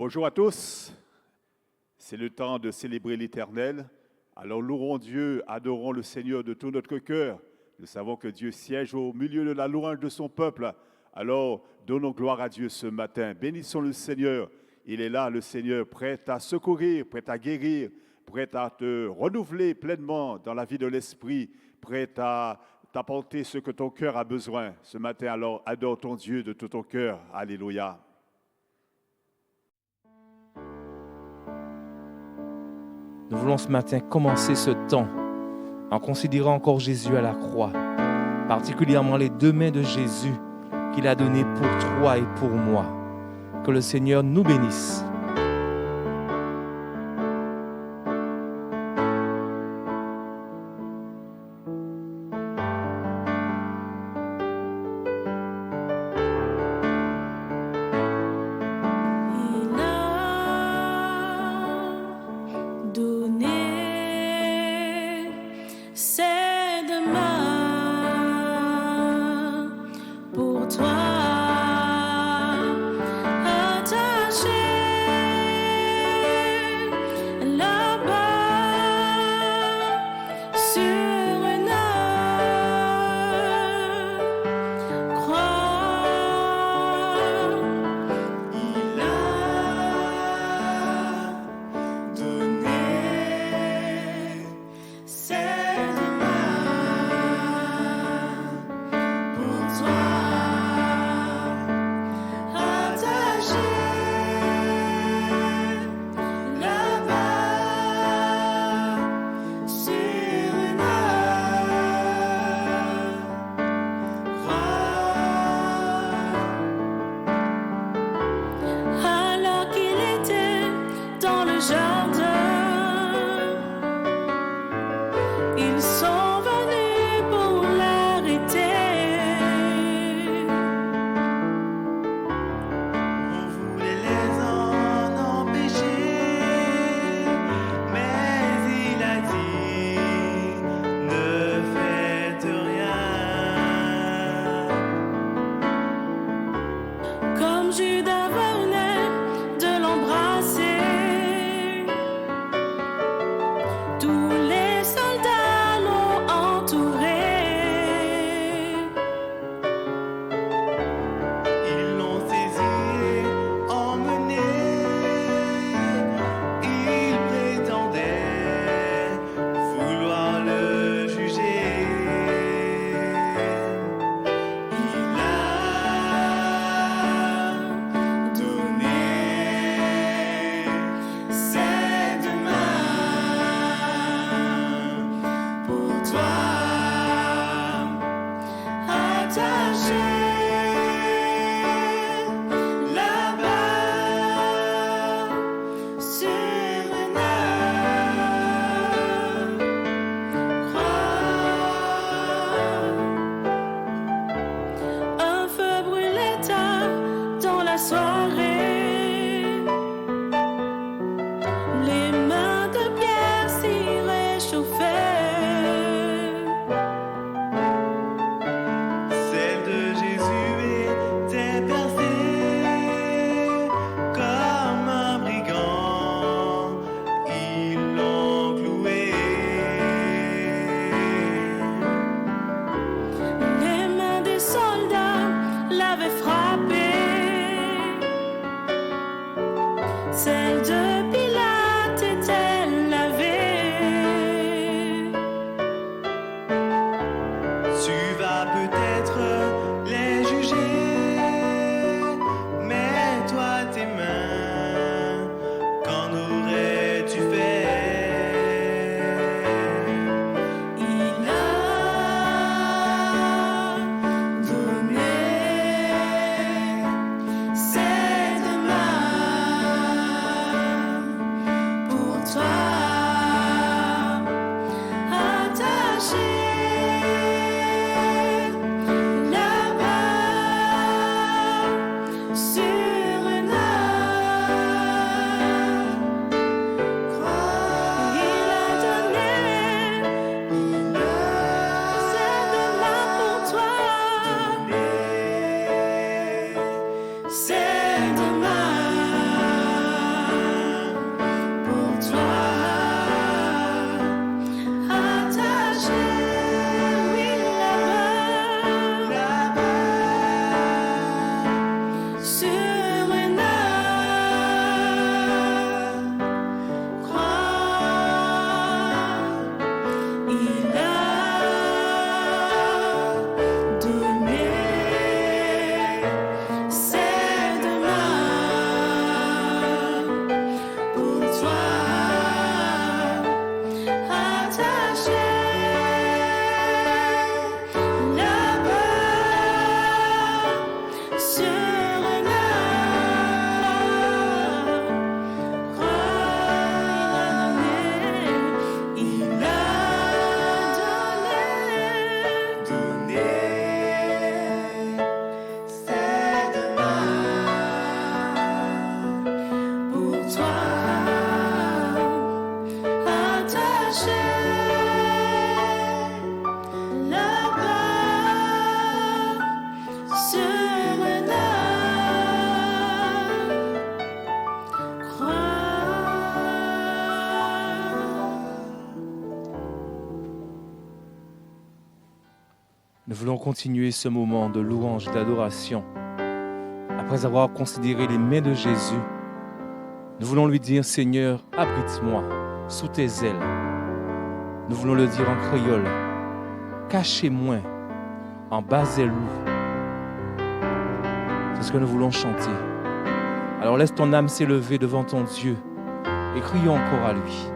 Bonjour à tous, c'est le temps de célébrer l'Éternel. Alors louons Dieu, adorons le Seigneur de tout notre cœur. Nous savons que Dieu siège au milieu de la louange de son peuple. Alors donnons gloire à Dieu ce matin. Bénissons le Seigneur. Il est là, le Seigneur, prêt à secourir, prêt à guérir, prêt à te renouveler pleinement dans la vie de l'esprit, prêt à t'apporter ce que ton cœur a besoin. Ce matin, alors, adore ton Dieu de tout ton cœur. Alléluia. Nous voulons ce matin commencer ce temps en considérant encore Jésus à la croix, particulièrement les deux mains de Jésus qu'il a données pour toi et pour moi. Que le Seigneur nous bénisse. Nous voulons continuer ce moment de louange et d'adoration. Après avoir considéré les mains de Jésus, nous voulons lui dire, Seigneur, abrite-moi sous tes ailes. Nous voulons le dire en créole, cachez-moi en bas-loup. C'est ce que nous voulons chanter. Alors laisse ton âme s'élever devant ton Dieu et crions encore à lui.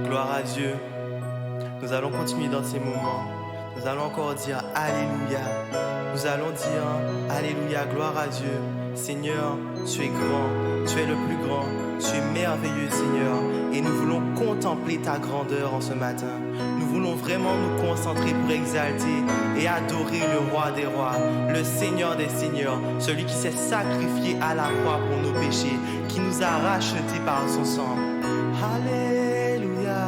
Gloire à Dieu. Nous allons continuer dans ces moments Nous allons encore dire Alléluia. Nous allons dire Alléluia, gloire à Dieu. Seigneur, tu es grand, tu es le plus grand, tu es merveilleux, Seigneur. Et nous voulons contempler ta grandeur en ce matin. Nous voulons vraiment nous concentrer pour exalter et adorer le roi des rois, le Seigneur des seigneurs, celui qui s'est sacrifié à la croix pour nos péchés, qui nous a rachetés par son sang. Alléluia.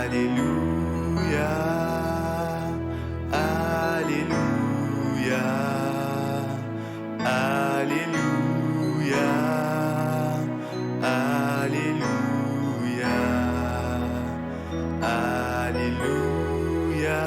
Alléluia. Alléluia. Alléluia. Alléluia. Alléluia.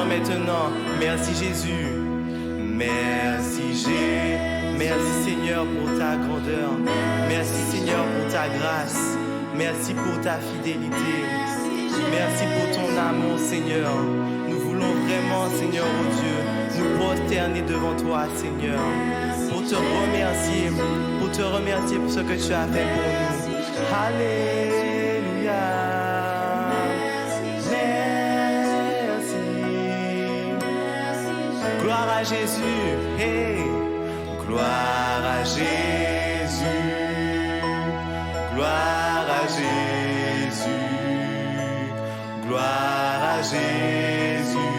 Maintenant, merci Jésus, merci Seigneur pour ta grandeur, merci Seigneur pour ta grâce, merci pour ta fidélité, merci pour ton amour Seigneur. Nous voulons vraiment Seigneur oh Dieu, nous prosterner devant toi Seigneur, pour te remercier pour ce que tu as fait pour nous. Alléluia. Gloire à Jésus, hey. Gloire à Jésus, gloire à Jésus, gloire à Jésus,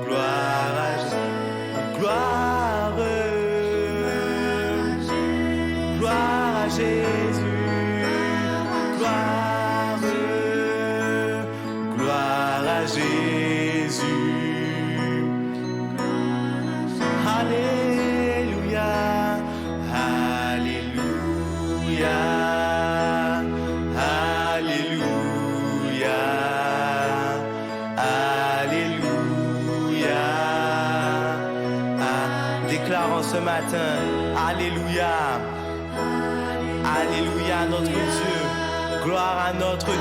gloire à Jésus, gloire à Jésus, gloire à Jésus. Alléluia, Alléluia, Alléluia, Alléluia. Déclarons ce matin, Alléluia, Alléluia à notre Dieu, gloire à notre Dieu.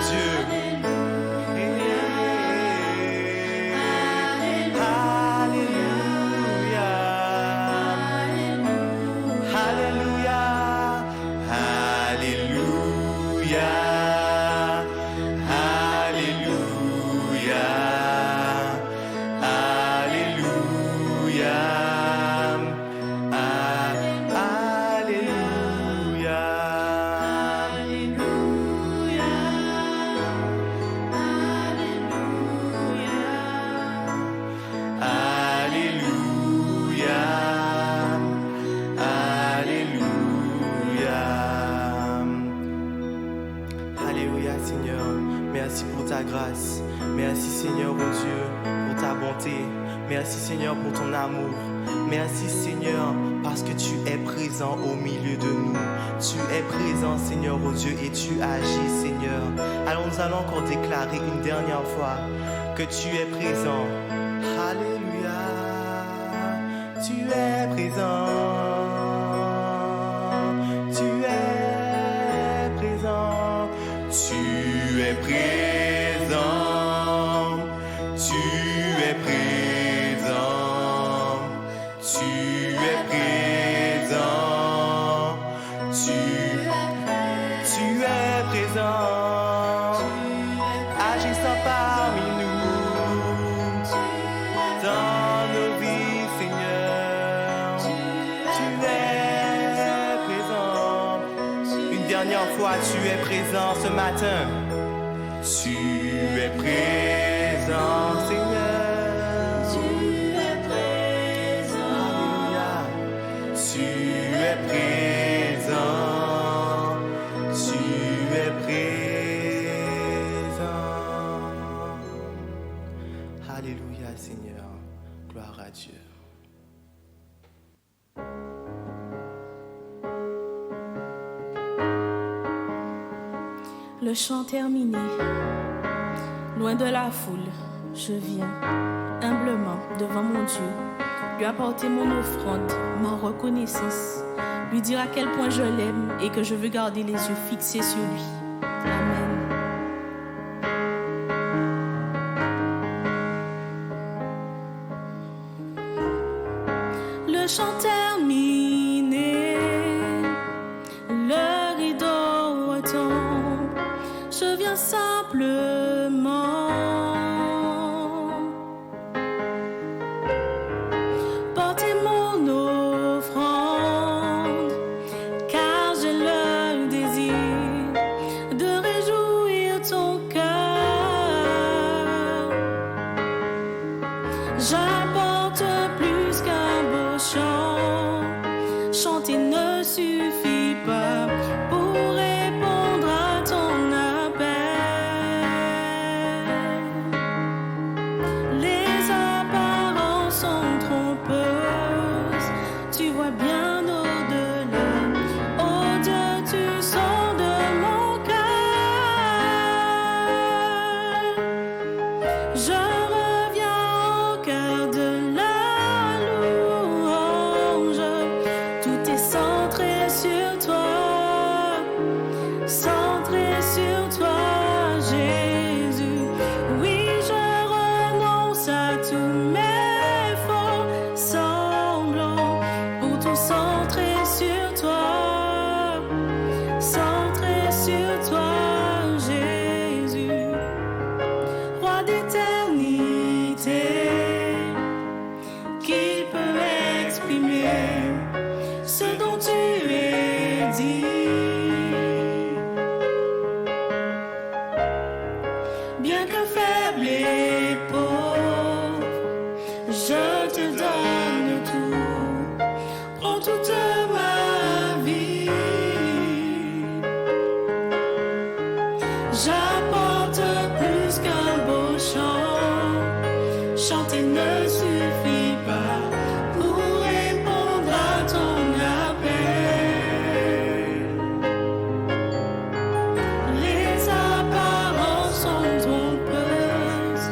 Merci Seigneur, oh Dieu, pour ta bonté. Merci Seigneur pour ton amour. Merci Seigneur parce que tu es présent au milieu de nous. Tu es présent Seigneur, oh Dieu, et tu agis Seigneur. Alors nous allons encore déclarer une dernière fois que tu es présent. Alléluia, tu es présent. Tu es présent. Tu es présent. Tu es présent, tu es présent, tu es présent, agissant parmi nous, dans nos vies, Seigneur, tu es présent. Une dernière fois, tu es présent ce matin, tu es présent, Seigneur. Tu es présent. Alléluia. Tu es présent. Tu es présent. Seigneur. Gloire à Dieu. Le chant terminé, loin de la foule, je viens humblement devant mon Dieu, lui apporter mon offrande, ma reconnaissance, lui dire à quel point je l'aime et que je veux garder les yeux fixés sur lui. Amen. Le chant terminé, le rideau tombe, je viens simplement porter mon offrande, car j'ai le désir de réjouir ton cœur. J'apporte plus qu'un beau chant, chanter ne suffit pas pour répondre à ton appel. Les apparences sont trompeuses, tu vois bien au-delà. Oh Dieu, tu sens de mon cœur. Je reviens au cœur de la louange. Tout est centré sur toi, centré sur toi, Jésus. Oui, je renonce à tous mes faux semblants pour tout centrer sur toi, centré sur toi, Jésus. Roi d'éternité, qui peut exprimer ce dont tu es dit? Bien que faible et pauvre, je te donne tout, prends toute ma vie. J'apporte plus qu'un beau chant, chanter ne suffit pas pour répondre à ton appel. Les apparences sont trompeuses,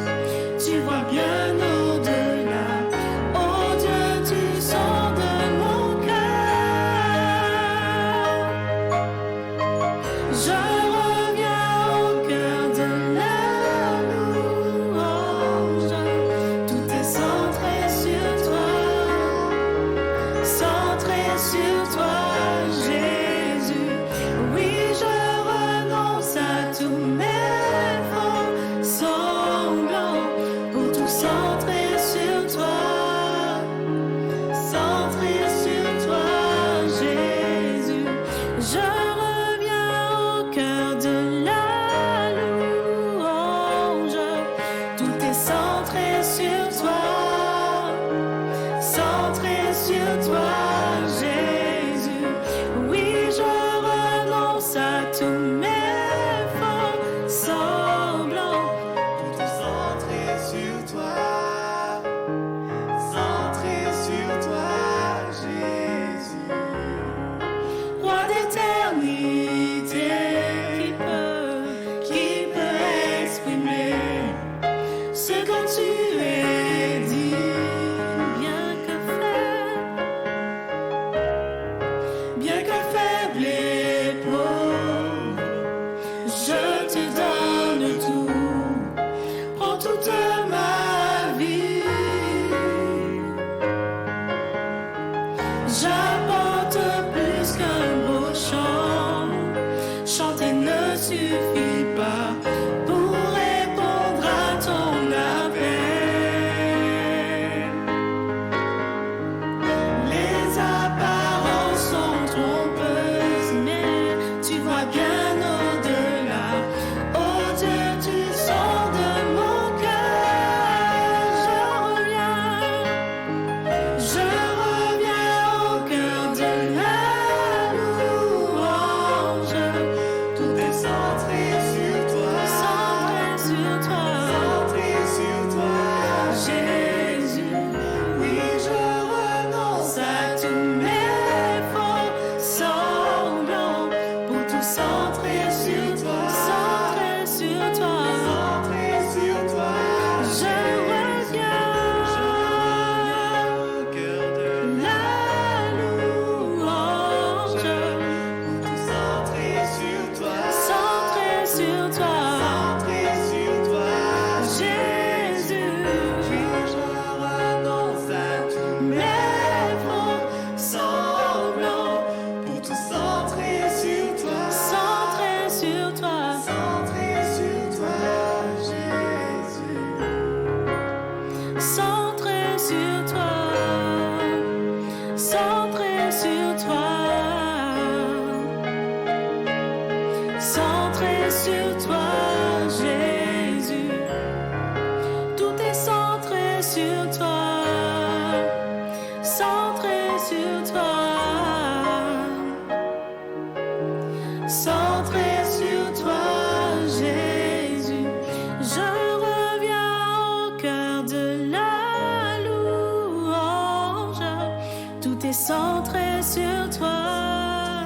centré sur toi,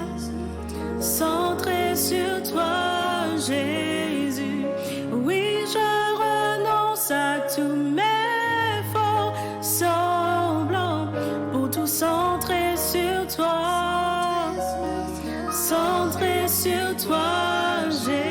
centré sur toi, Jésus. Oui, je renonce à tous mes faux semblants pour tout centrer sur toi, centré sur toi, Jésus.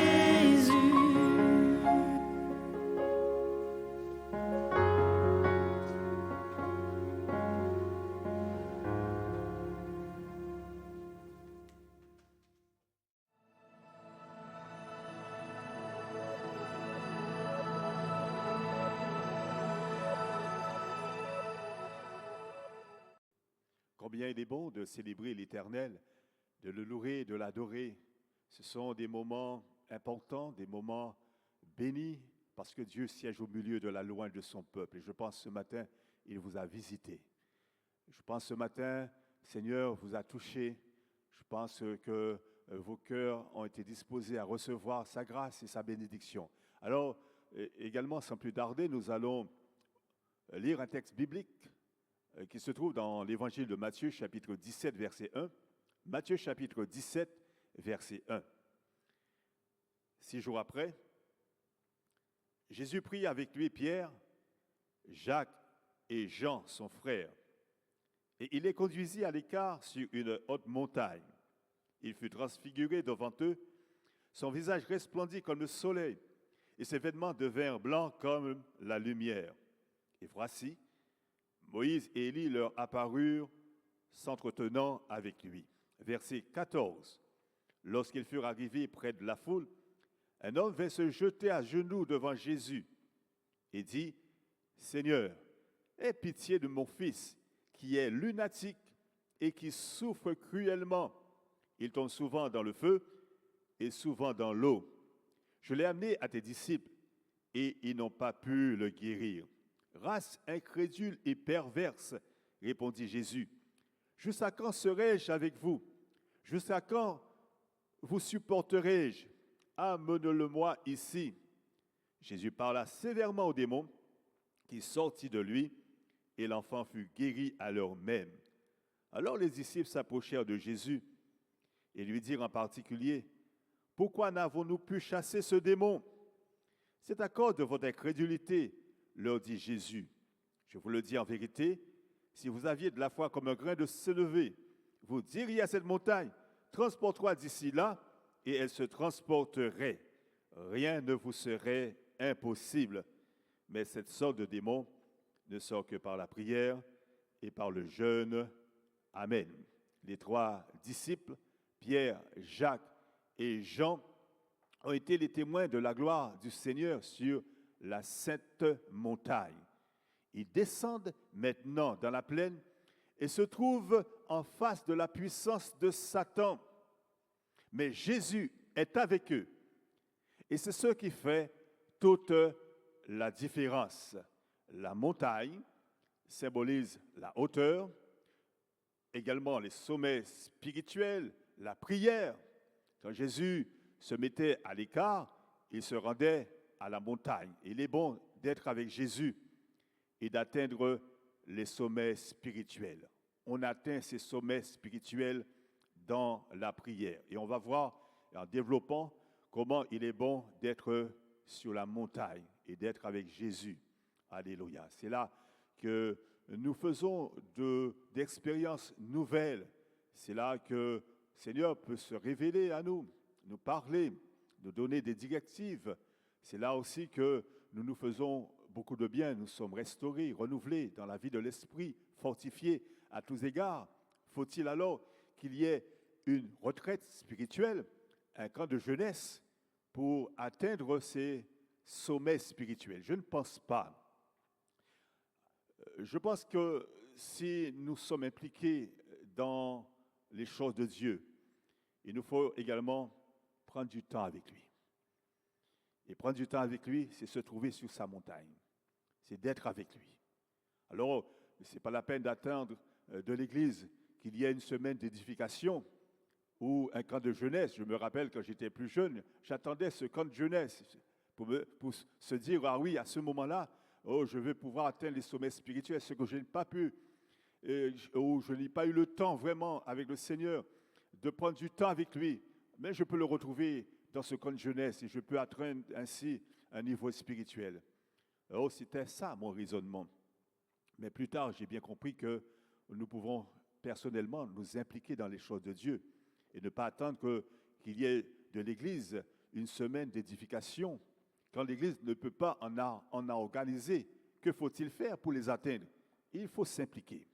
Combien il est bon de célébrer l'Éternel, de le louer, de l'adorer. Ce sont des moments importants, des moments bénis, parce que Dieu siège au milieu de la louange de son peuple. Et je pense ce matin, il vous a visité. Je pense ce matin, Seigneur vous a touché. Je pense que vos cœurs ont été disposés à recevoir sa grâce et sa bénédiction. Alors, également, sans plus tarder, nous allons lire un texte biblique qui se trouve dans l'évangile de Matthieu, chapitre 17, verset 1. Matthieu, chapitre 17, verset 1. 6 jours après, Jésus prit avec lui Pierre, Jacques et Jean, son frère, et il les conduisit à l'écart sur une haute montagne. Il fut transfiguré devant eux, son visage resplendit comme le soleil, et ses vêtements devinrent blancs comme la lumière. Et voici, Moïse et Élie leur apparurent, s'entretenant avec lui. Verset 14. Lorsqu'ils furent arrivés près de la foule, un homme vint se jeter à genoux devant Jésus et dit, « Seigneur, aie pitié de mon fils, qui est lunatique et qui souffre cruellement. Il tombe souvent dans le feu et souvent dans l'eau. Je l'ai amené à tes disciples et ils n'ont pas pu le guérir. » Race incrédule et perverse, répondit Jésus. Jusqu'à quand serai-je avec vous? Jusqu'à quand vous supporterai-je? Amenez-le-moi ici. Jésus parla sévèrement au démon qui sortit de lui et l'enfant fut guéri à l'heure même. Alors les disciples s'approchèrent de Jésus et lui dirent en particulier, « Pourquoi n'avons-nous pu chasser ce démon? C'est à cause de votre incrédulité, leur dit Jésus. Je vous le dis en vérité, si vous aviez de la foi comme un grain de sénévé, vous diriez à cette montagne, transporte-toi d'ici là, et elle se transporterait. Rien ne vous serait impossible. Mais cette sorte de démon ne sort que par la prière et par le jeûne. Amen. Les trois disciples, Pierre, Jacques et Jean, ont été les témoins de la gloire du Seigneur sur la sainte montagne. Ils descendent maintenant dans la plaine et se trouvent en face de la puissance de Satan. Mais Jésus est avec eux. Et c'est ce qui fait toute la différence. La montagne symbolise la hauteur, également les sommets spirituels, la prière. Quand Jésus se mettait à l'écart, il se rendait à la montagne. Il est bon d'être avec Jésus et d'atteindre les sommets spirituels. On atteint ces sommets spirituels dans la prière. Et on va voir, en développant, comment il est bon d'être sur la montagne et d'être avec Jésus. Alléluia. C'est là que nous faisons d'expériences nouvelles. C'est là que le Seigneur peut se révéler à nous, nous parler, nous donner des directives. C'est là aussi que nous nous faisons beaucoup de bien. Nous sommes restaurés, renouvelés dans la vie de l'esprit, fortifiés à tous égards. Faut-il alors qu'il y ait une retraite spirituelle, un camp de jeunesse pour atteindre ces sommets spirituels? Je ne pense pas. Je pense que si nous sommes impliqués dans les choses de Dieu, il nous faut également prendre du temps avec lui. Et prendre du temps avec lui, c'est se trouver sur sa montagne. C'est d'être avec lui. Alors, ce n'est pas la peine d'attendre de l'Église qu'il y ait une semaine d'édification ou un camp de jeunesse. Je me rappelle quand j'étais plus jeune, j'attendais ce camp de jeunesse pour se dire, ah oui, à ce moment-là, oh, je vais pouvoir atteindre les sommets spirituels, ce que je n'ai pas pu. où je n'ai pas eu le temps vraiment avec le Seigneur de prendre du temps avec lui, mais je peux le retrouver dans ce camp de jeunesse et je peux atteindre ainsi un niveau spirituel. Oh, c'était ça mon raisonnement. Mais plus tard, j'ai bien compris que nous pouvons personnellement nous impliquer dans les choses de Dieu et ne pas attendre qu'il y ait de l'Église une semaine d'édification. Quand l'Église ne peut pas en organiser, que faut-il faire pour les atteindre? Il faut s'impliquer.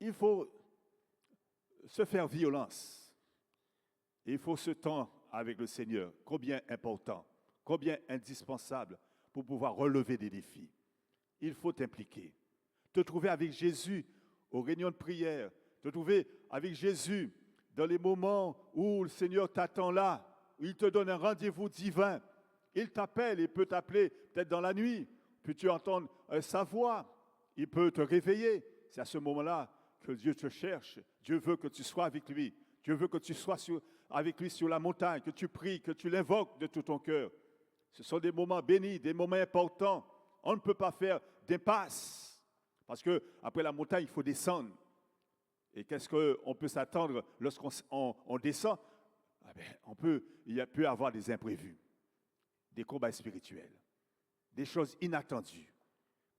Il faut se faire violence. Il faut ce temps avec le Seigneur, combien important, combien indispensable pour pouvoir relever des défis. Il faut t'impliquer. Te trouver avec Jésus aux réunions de prière, te trouver avec Jésus dans les moments où le Seigneur t'attend là, où il te donne un rendez-vous divin. Il t'appelle, il peut t'appeler peut-être dans la nuit, peux-tu entendre sa voix, il peut te réveiller. C'est à ce moment-là que Dieu te cherche. Dieu veut que tu sois avec lui. Dieu veut que tu sois avec lui sur la montagne, que tu pries, que tu l'invoques de tout ton cœur. Ce sont des moments bénis, des moments importants. On ne peut pas faire d'impasse. Parce qu'après la montagne, il faut descendre. Et qu'est-ce qu'on peut s'attendre lorsqu'on descend? Il peut y avoir des imprévus, des combats spirituels, des choses inattendues.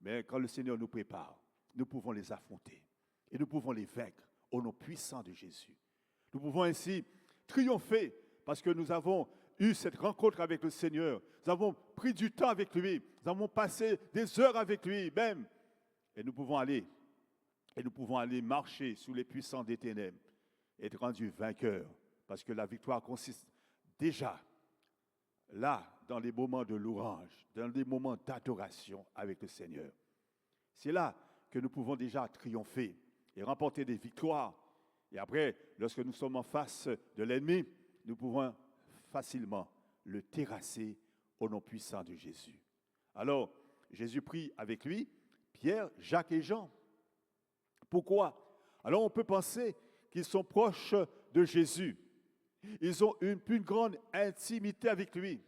Mais quand le Seigneur nous prépare, nous pouvons les affronter. Et nous pouvons les vaincre au nom puissant de Jésus. Nous pouvons ainsi triompher parce que nous avons eu cette rencontre avec le Seigneur. Nous avons pris du temps avec lui. Nous avons passé des heures avec lui même. Et nous pouvons aller marcher sous les puissants des ténèbres et être rendus vainqueurs. Parce que la victoire consiste déjà là, dans les moments de louange, dans les moments d'adoration avec le Seigneur. C'est là que nous pouvons déjà triompher et remporter des victoires. Et après, lorsque nous sommes en face de l'ennemi, nous pouvons facilement le terrasser au nom puissant de Jésus. Alors, Jésus prie avec lui, Pierre, Jacques et Jean. Pourquoi? Alors, on peut penser qu'ils sont proches de Jésus. Ils ont une plus grande intimité avec lui.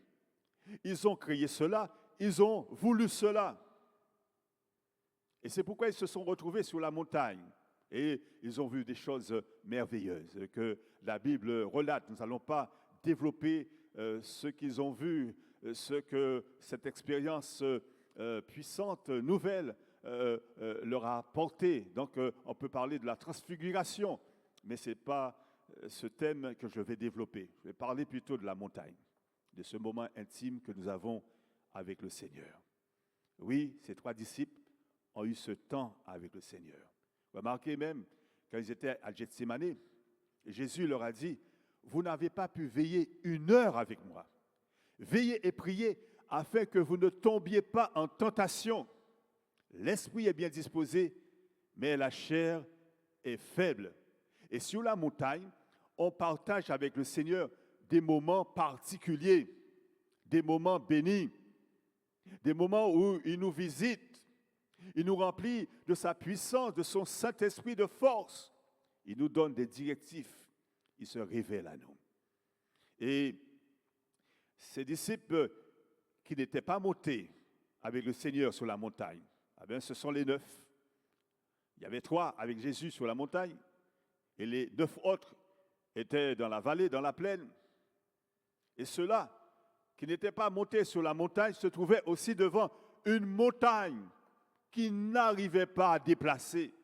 Ils ont créé cela, ils ont voulu cela. Et c'est pourquoi ils se sont retrouvés sur la montagne. Et ils ont vu des choses merveilleuses que la Bible relate. Nous n'allons pas développer ce qu'ils ont vu, ce que cette expérience puissante, nouvelle, leur a apporté. Donc, on peut parler de la transfiguration, mais ce n'est pas ce thème que je vais développer. Je vais parler plutôt de la montagne, de ce moment intime que nous avons avec le Seigneur. Oui, ces 3 disciples ont eu ce temps avec le Seigneur. Remarquez même, quand ils étaient à Gethsémani, Jésus leur a dit, « Vous n'avez pas pu veiller 1 heure avec moi. Veillez et priez afin que vous ne tombiez pas en tentation. L'esprit est bien disposé, mais la chair est faible. » Et sur la montagne, on partage avec le Seigneur des moments particuliers, des moments bénis, des moments où il nous visite. Il nous remplit de sa puissance, de son Saint-Esprit de force. Il nous donne des directives. Il se révèle à nous. Et ces disciples qui n'étaient pas montés avec le Seigneur sur la montagne, eh bien, ce sont les 9. Il y avait 3 avec Jésus sur la montagne et les 9 autres étaient dans la vallée, dans la plaine. Et ceux-là qui n'étaient pas montés sur la montagne se trouvaient aussi devant une montagne qu'ils n'arrivaient pas à déplacer.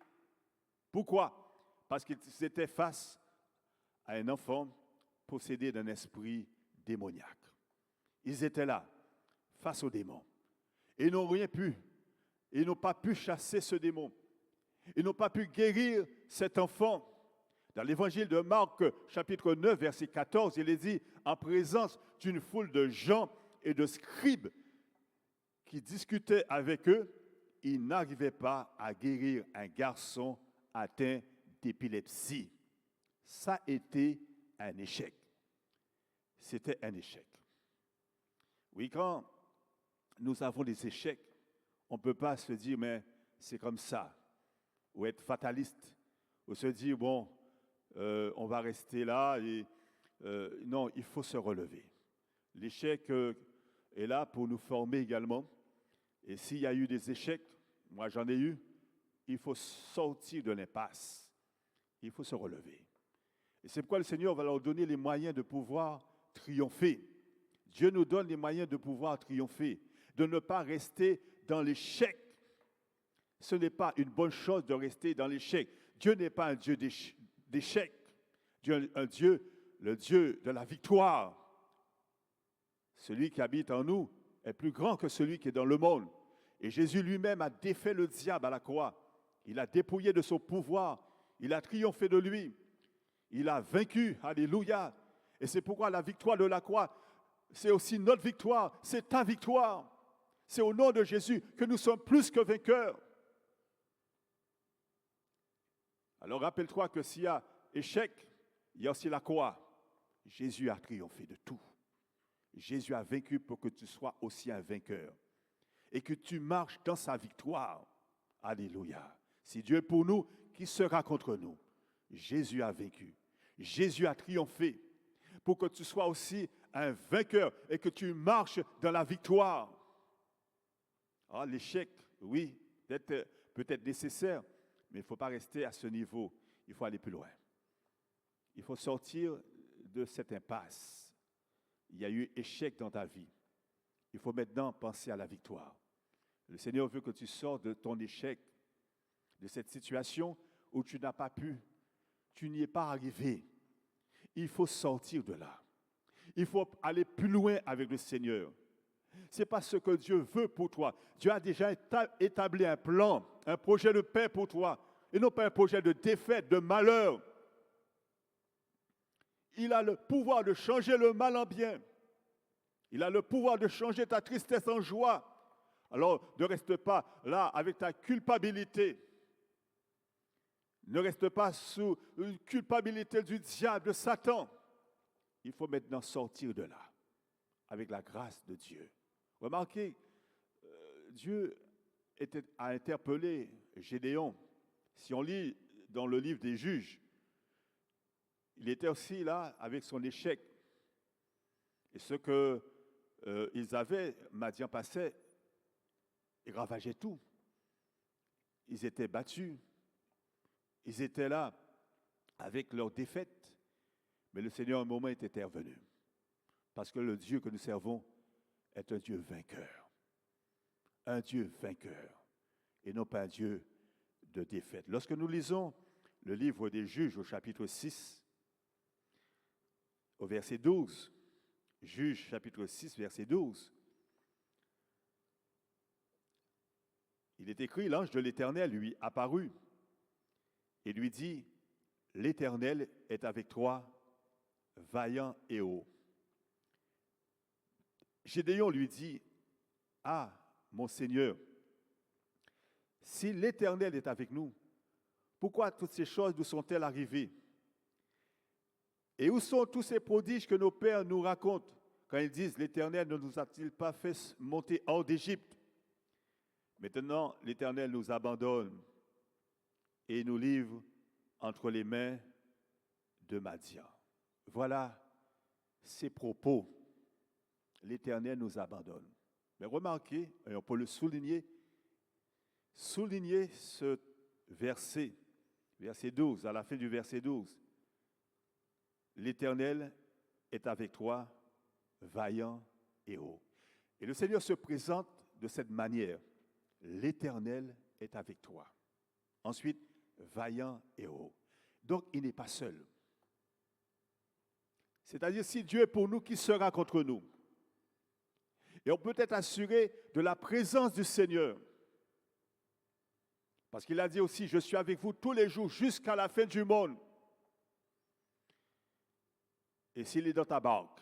Pourquoi? Parce qu'ils étaient face à un enfant possédé d'un esprit démoniaque. Ils étaient là, face aux démons. Et ils n'ont rien pu. Ils n'ont pas pu chasser ce démon. Ils n'ont pas pu guérir cet enfant. Dans l'évangile de Marc, chapitre 9, verset 14, il est dit, en présence d'une foule de gens et de scribes qui discutaient avec eux, ils n'arrivaient pas à guérir un garçon atteint d'épilepsie. Ça a été un échec. C'était un échec. Oui, quand nous avons des échecs, on ne peut pas se dire, mais c'est comme ça, ou être fataliste, ou se dire, bon, on va rester là. Et, non, il faut se relever. L'échec est là pour nous former également. Et s'il y a eu des échecs, moi j'en ai eu, il faut sortir de l'impasse. Il faut se relever. Et c'est pourquoi le Seigneur va leur donner les moyens de pouvoir triompher. Dieu nous donne les moyens de pouvoir triompher, de ne pas rester dans l'échec. Ce n'est pas une bonne chose de rester dans l'échec. Dieu n'est pas un Dieu d'échec. Dieu est un Dieu, le Dieu de la victoire. Celui qui habite en nous est plus grand que celui qui est dans le monde. Et Jésus lui-même a défait le diable à la croix. Il a dépouillé de son pouvoir. Il a triomphé de lui. Il a vaincu. Alléluia. Et c'est pourquoi la victoire de la croix, c'est aussi notre victoire. C'est ta victoire. C'est au nom de Jésus que nous sommes plus que vainqueurs. Alors rappelle-toi que s'il y a échec, il y a aussi la croix. Jésus a triomphé de tout. Jésus a vaincu pour que tu sois aussi un vainqueur. Et que tu marches dans sa victoire. Alléluia. Si Dieu est pour nous, qui sera contre nous? Jésus a vaincu. Jésus a triomphé. Pour que tu sois aussi un vainqueur et que tu marches dans la victoire. Ah, l'échec, oui, peut-être nécessaire, mais il ne faut pas rester à ce niveau. Il faut aller plus loin. Il faut sortir de cette impasse. Il y a eu échec dans ta vie. Il faut maintenant penser à la victoire. Le Seigneur veut que tu sortes de ton échec, de cette situation où tu n'as pas pu, tu n'y es pas arrivé. Il faut sortir de là. Il faut aller plus loin avec le Seigneur. Ce n'est pas ce que Dieu veut pour toi. Dieu a déjà établi un plan, un projet de paix pour toi, et non pas un projet de défaite, de malheur. Il a le pouvoir de changer le mal en bien. Il a le pouvoir de changer ta tristesse en joie. Alors, ne reste pas là avec ta culpabilité. Ne reste pas sous une culpabilité du diable, de Satan. Il faut maintenant sortir de là, avec la grâce de Dieu. Remarquez, Dieu a interpellé Gédéon. Si on lit dans le livre des Juges, il était aussi là avec son échec. Et ce qu'ils avaient, Madian passait, ils ravageaient tout. Ils étaient battus. Ils étaient là avec leur défaite. Mais le Seigneur, à un moment, est intervenu. Parce que le Dieu que nous servons est un Dieu vainqueur. Un Dieu vainqueur. Et non pas un Dieu de défaite. Lorsque nous lisons le livre des Juges au chapitre 6, au verset 12, Juges chapitre 6, verset 12, il est écrit, l'ange de l'Éternel lui apparut et lui dit, l'Éternel est avec toi, vaillant et haut. Gédéon lui dit, ah, mon Seigneur, si l'Éternel est avec nous, pourquoi toutes ces choses nous sont-elles arrivées? Et où sont tous ces prodiges que nos pères nous racontent quand ils disent, l'Éternel ne nous a-t-il pas fait monter hors d'Égypte? Maintenant, l'Éternel nous abandonne et nous livre entre les mains de Madian. Voilà ces propos. L'Éternel nous abandonne. Mais remarquez, et on peut le souligner ce verset, verset 12, à la fin du verset 12. L'Éternel est avec toi, vaillant et haut. Et le Seigneur se présente de cette manière. L'Éternel est avec toi. Ensuite, vaillant et haut. Donc, il n'est pas seul. C'est-à-dire, si Dieu est pour nous, qui sera contre nous? Et on peut être assuré de la présence du Seigneur. Parce qu'il a dit aussi, je suis avec vous tous les jours jusqu'à la fin du monde. Et s'il est dans ta barque,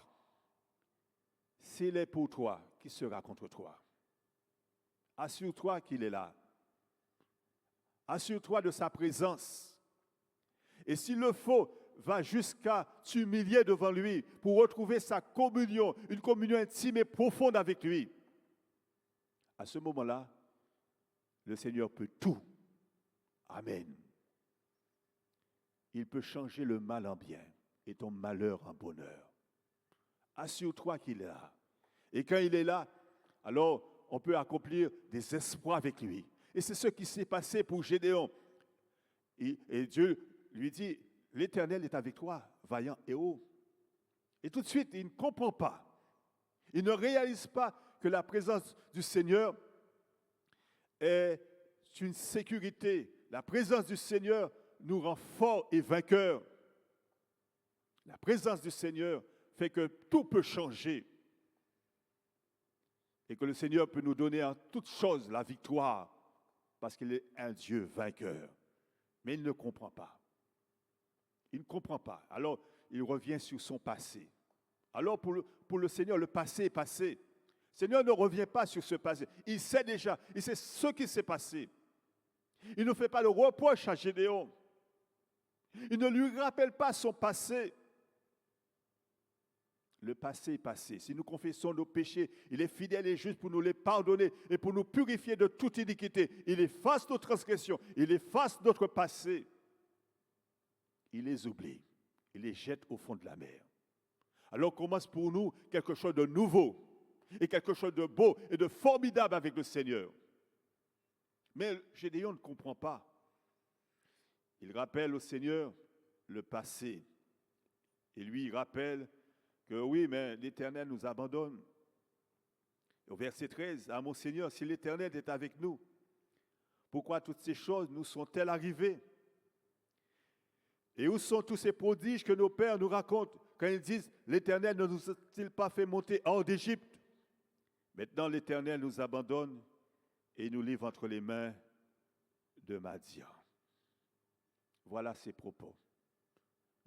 s'il est pour toi, qui sera contre toi? Assure-toi qu'il est là. Assure-toi de sa présence. Et s'il le faut, va jusqu'à t'humilier devant lui pour retrouver sa communion, une communion intime et profonde avec lui. À ce moment-là, le Seigneur peut tout. Amen. Il peut changer le mal en bien et ton malheur en bonheur. Assure-toi qu'il est là. Et quand il est là, alors on peut accomplir des espoirs avec lui. Et c'est ce qui s'est passé pour Gédéon. Et Dieu lui dit, l'Éternel est avec toi, vaillant et haut. Et tout de suite, il ne comprend pas. Il ne réalise pas que la présence du Seigneur est une sécurité. La présence du Seigneur nous rend forts et vainqueurs. La présence du Seigneur fait que tout peut changer et que le Seigneur peut nous donner en toutes choses la victoire parce qu'il est un Dieu vainqueur. Mais il ne comprend pas. Il ne comprend pas. Alors, il revient sur son passé. Alors, pour le Seigneur, le passé est passé. Le Seigneur ne revient pas sur ce passé. Il sait déjà, il sait ce qui s'est passé. Il ne fait pas le reproche à Gédéon. Il ne lui rappelle pas son passé. Le passé est passé. Si nous confessons nos péchés, il est fidèle et juste pour nous les pardonner et pour nous purifier de toute iniquité. Il efface nos transgressions, il efface notre passé. Il les oublie, il les jette au fond de la mer. Alors commence pour nous quelque chose de nouveau et quelque chose de beau et de formidable avec le Seigneur. Mais Gédéon ne comprend pas. Il rappelle au Seigneur le passé. Et lui, il rappelle que oui, mais l'Éternel nous abandonne. Au verset 13, à mon Seigneur, si l'Éternel est avec nous, pourquoi toutes ces choses nous sont-elles arrivées? Et où sont tous ces prodiges que nos pères nous racontent quand ils disent, l'Éternel ne nous a-t-il pas fait monter hors d'Égypte? Maintenant, l'Éternel nous abandonne et nous livre entre les mains de Madian. Voilà ses propos,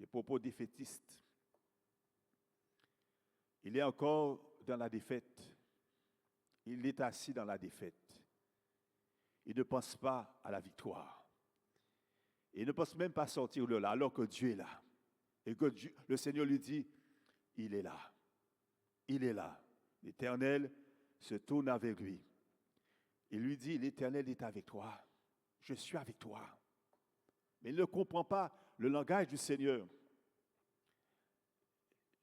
les propos défaitistes. Il est encore dans la défaite. Il est assis dans la défaite. Il ne pense pas à la victoire. Il ne pense même pas sortir de là, alors que Dieu est là. Et que le Seigneur lui dit, il est là. Il est là. L'Éternel se tourne avec lui. Il lui dit, l'Éternel est avec toi. Je suis avec toi. Mais il ne comprend pas le langage du Seigneur.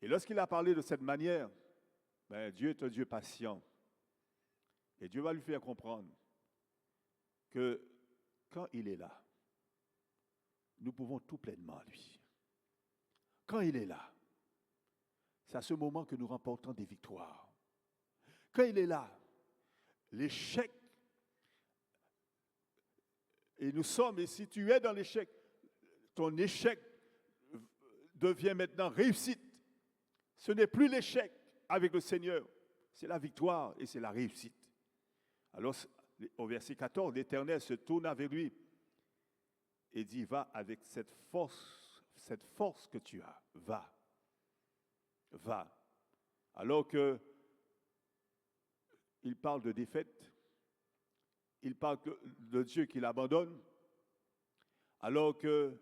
Et lorsqu'il a parlé de cette manière, Dieu est un Dieu patient. Et Dieu va lui faire comprendre que quand il est là, nous pouvons tout pleinement à lui. Quand il est là, c'est à ce moment que nous remportons des victoires. Quand il est là, l'échec, et nous sommes, et si tu es dans l'échec, ton échec devient maintenant réussite. Ce n'est plus l'échec avec le Seigneur, c'est la victoire et c'est la réussite. Alors, au verset 14, l'Éternel se tourne vers lui et dit, va avec cette force que tu as, va. Alors que il parle de défaite, il parle de Dieu qui l'abandonne, alors qu'il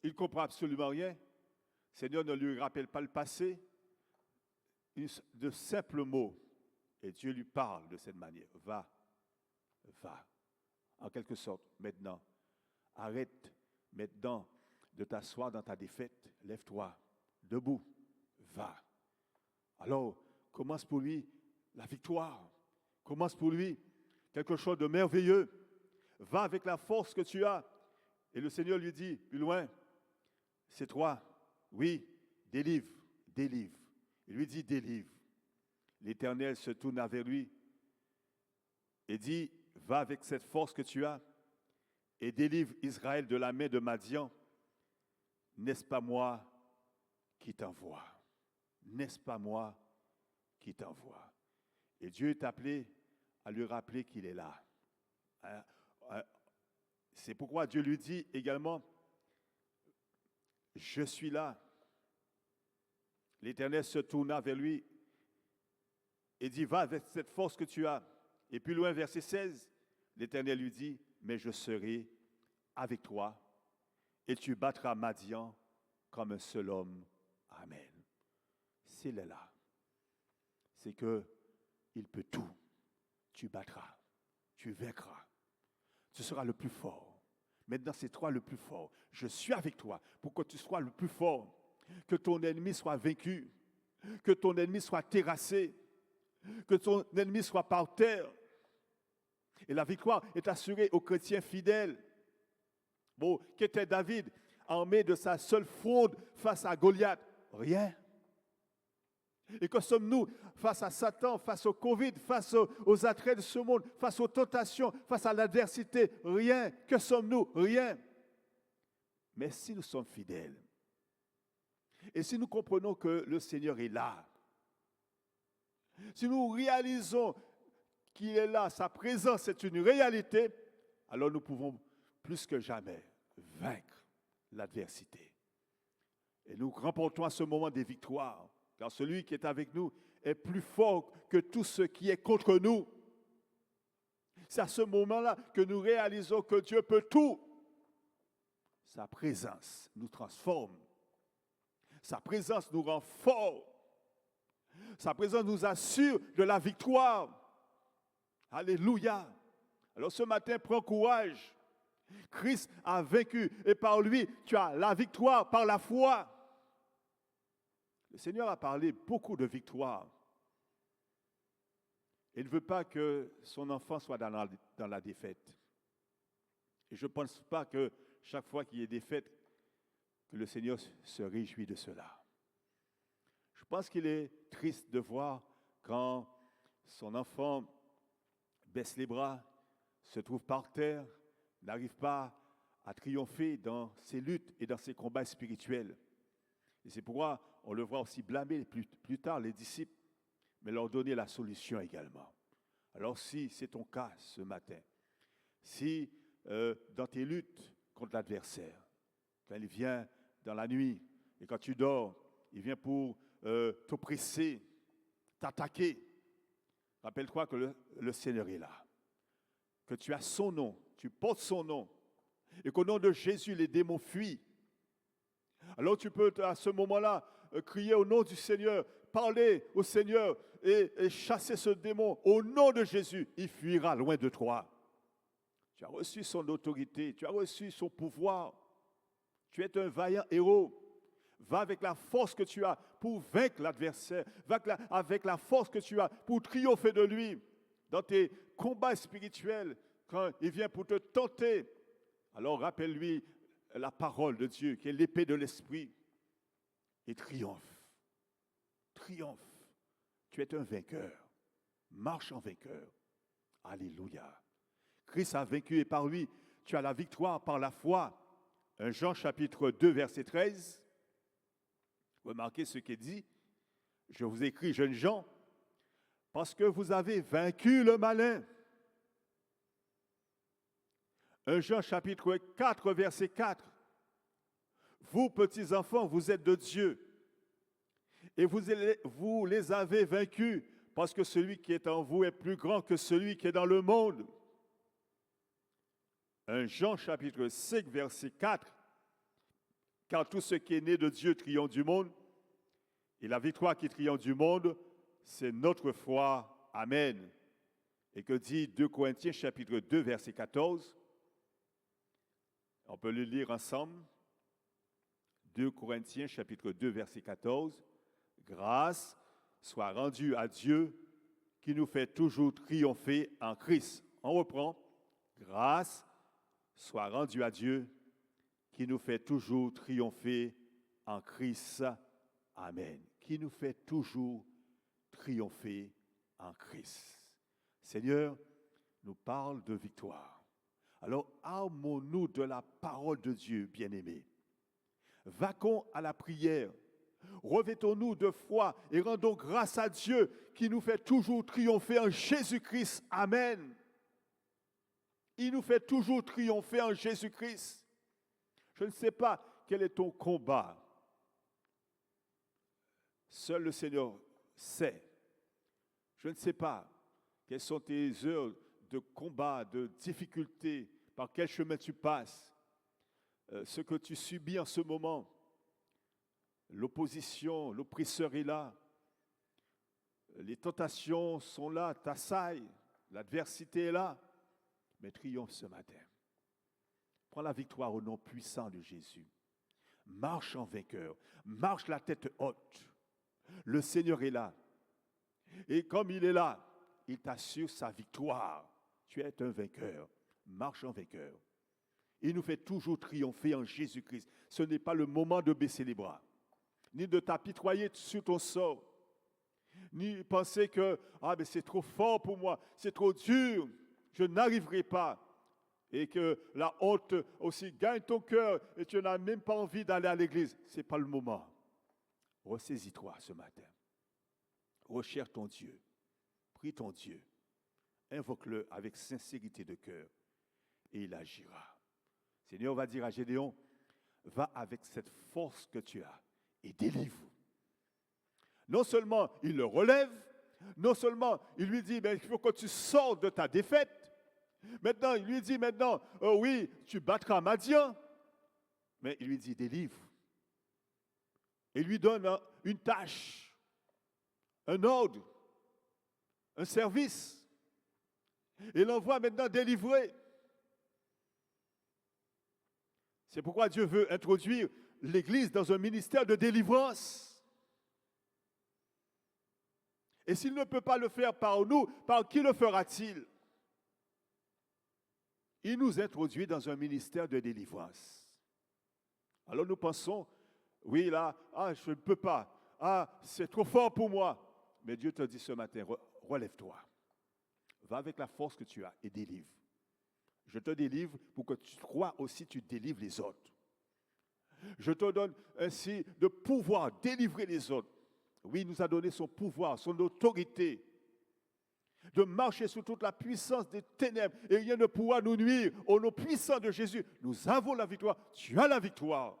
ne comprend absolument rien, le Seigneur ne lui rappelle pas le passé, de simples mots, et Dieu lui parle de cette manière, va, en quelque sorte, maintenant, arrête maintenant de t'asseoir dans ta défaite, lève-toi, debout, va. Alors, commence pour lui la victoire, commence pour lui quelque chose de merveilleux, va avec la force que tu as. Et le Seigneur lui dit, plus loin, c'est toi, oui, délivre. Il lui dit, délivre. L'Éternel se tourne vers lui et dit, va avec cette force que tu as et délivre Israël de la main de Madian. N'est-ce pas moi qui t'envoie? N'est-ce pas moi qui t'envoie? Et Dieu est appelé à lui rappeler qu'il est là. C'est pourquoi Dieu lui dit également, je suis là. L'Éternel se tourna vers lui et dit, va avec cette force que tu as. Et puis loin, verset 16, l'Éternel lui dit, mais je serai avec toi et tu battras Madian comme un seul homme. Amen. S'il est là, c'est qu'il peut tout. Tu battras, tu vaincras. Tu seras le plus fort. Maintenant, c'est toi le plus fort. Je suis avec toi pour que tu sois le plus fort. Que ton ennemi soit vaincu, que ton ennemi soit terrassé, que ton ennemi soit par terre. Et la victoire est assurée aux chrétiens fidèles. Bon, qu'était David armé de sa seule fronde face à Goliath? Rien. Et que sommes-nous face à Satan, face au Covid, face aux attraits de ce monde, face aux tentations, face à l'adversité? Rien. Que sommes-nous? Rien. Mais si nous sommes fidèles, et si nous comprenons que le Seigneur est là, si nous réalisons qu'il est là, sa présence est une réalité, alors nous pouvons plus que jamais vaincre l'adversité. Et nous remportons à ce moment des victoires, car celui qui est avec nous est plus fort que tout ce qui est contre nous. C'est à ce moment-là que nous réalisons que Dieu peut tout. Sa présence nous transforme. Sa présence nous rend forts. Sa présence nous assure de la victoire. Alléluia. Alors ce matin, prends courage. Christ a vaincu et par lui, tu as la victoire par la foi. Le Seigneur a parlé beaucoup de victoire. Il ne veut pas que son enfant soit dans la défaite. Et je ne pense pas que chaque fois qu'il y ait défaite, que le Seigneur se réjouit de cela. Je pense qu'il est triste de voir quand son enfant baisse les bras, se trouve par terre, n'arrive pas à triompher dans ses luttes et dans ses combats spirituels. Et c'est pourquoi on le voit aussi blâmer plus tard les disciples, mais leur donner la solution également. Alors si c'est ton cas ce matin, si dans tes luttes contre l'adversaire, quand il vient dans la nuit et quand tu dors, il vient pour t'oppresser, t'attaquer, rappelle-toi que le Seigneur est là, que tu as son nom, tu portes son nom, et qu'au nom de Jésus, les démons fuient. Alors tu peux à ce moment-là crier au nom du Seigneur, parler au Seigneur et chasser ce démon. Au nom de Jésus, il fuira loin de toi. Tu as reçu son autorité, tu as reçu son pouvoir. Tu es un vaillant héros. Va avec la force que tu as pour vaincre l'adversaire. Va avec la force que tu as pour triompher de lui. Dans tes combats spirituels, quand il vient pour te tenter, alors rappelle-lui la parole de Dieu, qui est l'épée de l'esprit, et triomphe. Triomphe. Tu es un vainqueur. Marche en vainqueur. Alléluia. Christ a vaincu et par lui, tu as la victoire par la foi. 1 Jean chapitre 2, verset 13. Remarquez ce qui est dit. Je vous écris, jeunes gens, parce que vous avez vaincu le malin. 1 Jean chapitre 4, verset 4. Vous, petits enfants, vous êtes de Dieu. Et vous les avez vaincus, parce que celui qui est en vous est plus grand que celui qui est dans le monde. 1 Jean chapitre 5, verset 4. Car tout ce qui est né de Dieu triomphe du monde, et la victoire qui triomphe du monde, c'est notre foi. Amen. Et que dit 2 Corinthiens chapitre 2, verset 14? On peut le lire ensemble. 2 Corinthiens chapitre 2, verset 14. Grâce soit rendue à Dieu qui nous fait toujours triompher en Christ. On reprend. Grâce soit rendue à Dieu qui nous fait toujours triompher en Christ. Amen. Qui nous fait toujours triompher en Christ. Seigneur, nous parle de victoire. Alors, armons-nous de la parole de Dieu, bien-aimés. Vaquons à la prière. Revêtons-nous de foi et rendons grâce à Dieu qui nous fait toujours triompher en Jésus-Christ. Amen. Il nous fait toujours triompher en Jésus-Christ. Je ne sais pas quel est ton combat. Seul le Seigneur sait. Je ne sais pas quelles sont tes heures de combat, de difficulté, par quel chemin tu passes, ce que tu subis en ce moment. L'opposition, l'oppresseur est là. Les tentations sont là, t'assaillent. L'adversité est là. Mais triomphe ce matin. Prends la victoire au nom puissant de Jésus. Marche en vainqueur. Marche la tête haute. Le Seigneur est là. Et comme il est là, il t'assure sa victoire. Tu es un vainqueur. Marche en vainqueur. Il nous fait toujours triompher en Jésus-Christ. Ce n'est pas le moment de baisser les bras, ni de t'apitoyer sur ton sort, ni penser que mais c'est trop fort pour moi, c'est trop dur, je n'arriverai pas. Et que la honte aussi gagne ton cœur et tu n'as même pas envie d'aller à l'église. Ce n'est pas le moment. Ressaisis-toi ce matin. Recherche ton Dieu. Prie ton Dieu. Invoque-le avec sincérité de cœur et il agira. Seigneur va dire à Gédéon, va avec cette force que tu as et délivre. Non seulement il le relève, non seulement il lui dit, il faut que tu sortes de ta défaite. Maintenant, il lui dit oui, tu battras Madian, mais il lui dit, délivre. Il lui donne une tâche, un ordre, un service. Il l'envoie maintenant délivrer. C'est pourquoi Dieu veut introduire l'Église dans un ministère de délivrance. Et s'il ne peut pas le faire par nous, par qui le fera-t-il? Il nous introduit dans un ministère de délivrance. Alors nous pensons, oui là, je ne peux pas, c'est trop fort pour moi. Mais Dieu te dit ce matin, relève-toi. Va avec la force que tu as et délivre. Je te délivre pour que toi aussi tu délivres les autres. Je te donne ainsi de pouvoir délivrer les autres. Oui, il nous a donné son pouvoir, son autorité, de marcher sous toute la puissance des ténèbres et rien ne pourra nous nuire. Au nom puissant de Jésus, nous avons la victoire. Tu as la victoire.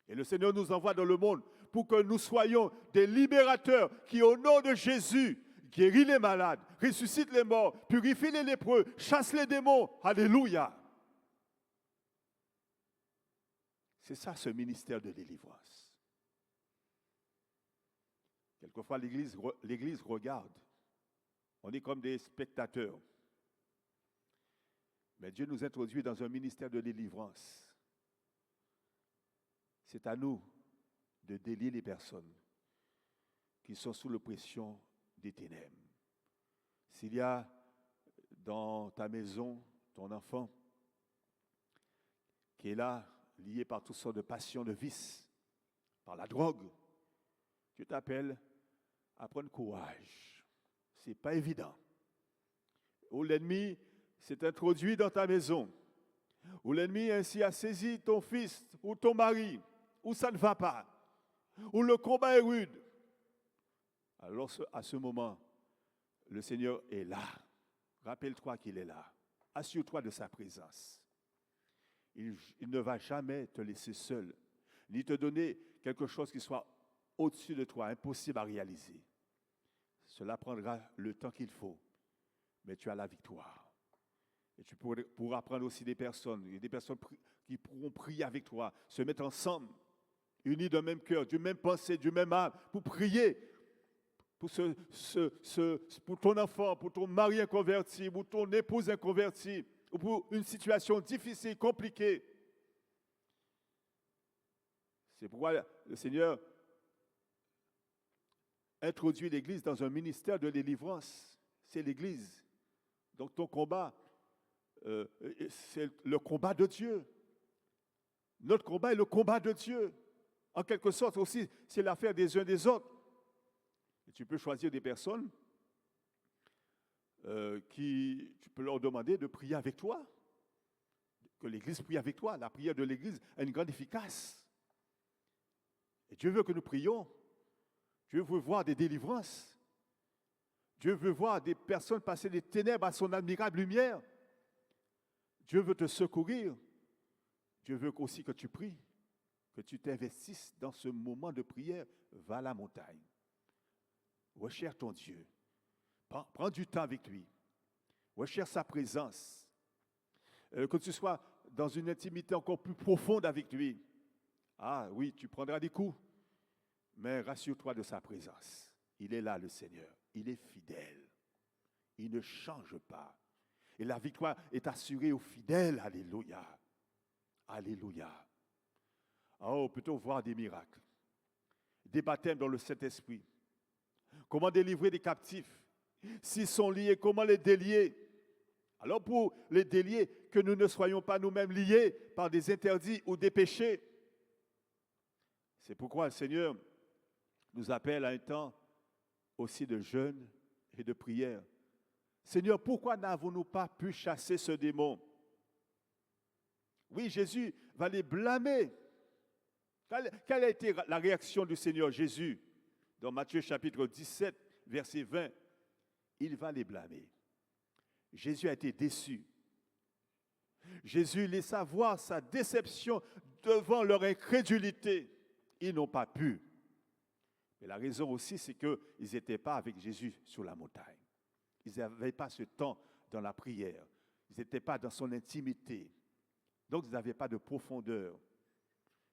Et le Seigneur nous envoie dans le monde pour que nous soyons des libérateurs qui, au nom de Jésus, guérit les malades, ressuscite les morts, purifie les lépreux, chasse les démons. Alléluia. C'est ça ce ministère de délivrance. Quelquefois, l'Église regarde. On est comme des spectateurs. Mais Dieu nous introduit dans un ministère de délivrance. C'est à nous de délier les personnes qui sont sous l'oppression des ténèbres. S'il y a dans ta maison ton enfant qui est là, lié par toutes sortes de passions, de vices, par la drogue, Dieu t'appelle à prendre courage. Ce n'est pas évident. Où l'ennemi s'est introduit dans ta maison, où l'ennemi ainsi a saisi ton fils ou ton mari, où ça ne va pas, où le combat est rude. Alors à ce moment, le Seigneur est là. Rappelle-toi qu'il est là. Assure-toi de sa présence. Il ne va jamais te laisser seul, ni te donner quelque chose qui soit au-dessus de toi, impossible à réaliser. Cela prendra le temps qu'il faut, mais tu as la victoire. Et tu pourras prendre aussi des personnes qui pourront prier avec toi, se mettre ensemble, unis d'un même cœur, d'une même pensée, d'une même âme, pour prier pour, pour ton enfant, pour ton mari inconverti, pour ton épouse inconvertie, ou pour une situation difficile, compliquée. C'est pourquoi le Seigneur introduit l'Église dans un ministère de délivrance. C'est l'Église. Donc ton combat, c'est le combat de Dieu. Notre combat est le combat de Dieu. En quelque sorte aussi, c'est l'affaire des uns des autres. Et tu peux choisir des personnes tu peux leur demander de prier avec toi, que l'Église prie avec toi. La prière de l'Église a une grande efficace. Et Dieu veut que nous prions. Dieu veut voir des délivrances. Dieu veut voir des personnes passer des ténèbres à son admirable lumière. Dieu veut te secourir. Dieu veut aussi que tu pries, que tu t'investisses dans ce moment de prière. Va à la montagne. Recherche ton Dieu. Prends du temps avec lui. Recherche sa présence. Que tu sois dans une intimité encore plus profonde avec lui. Ah oui, tu prendras des coups, mais rassure-toi de sa présence. Il est là, le Seigneur. Il est fidèle. Il ne change pas. Et la victoire est assurée aux fidèles. Alléluia. Alléluia. Oh, peut-on voir des miracles, des baptêmes dans le Saint-Esprit. Comment délivrer des captifs S'ils sont liés, comment les délier? Alors pour les délier, que nous ne soyons pas nous-mêmes liés par des interdits ou des péchés. C'est pourquoi le Seigneur nous appelle à un temps aussi de jeûne et de prière. Seigneur, pourquoi n'avons-nous pas pu chasser ce démon? Oui, Jésus va les blâmer. Quelle a été la réaction du Seigneur Jésus? Dans Matthieu chapitre 17, verset 20, il va les blâmer. Jésus a été déçu. Jésus laissa voir sa déception devant leur incrédulité. Ils n'ont pas pu. Mais la raison aussi, c'est qu'ils n'étaient pas avec Jésus sur la montagne. Ils n'avaient pas ce temps dans la prière. Ils n'étaient pas dans son intimité. Donc, ils n'avaient pas de profondeur.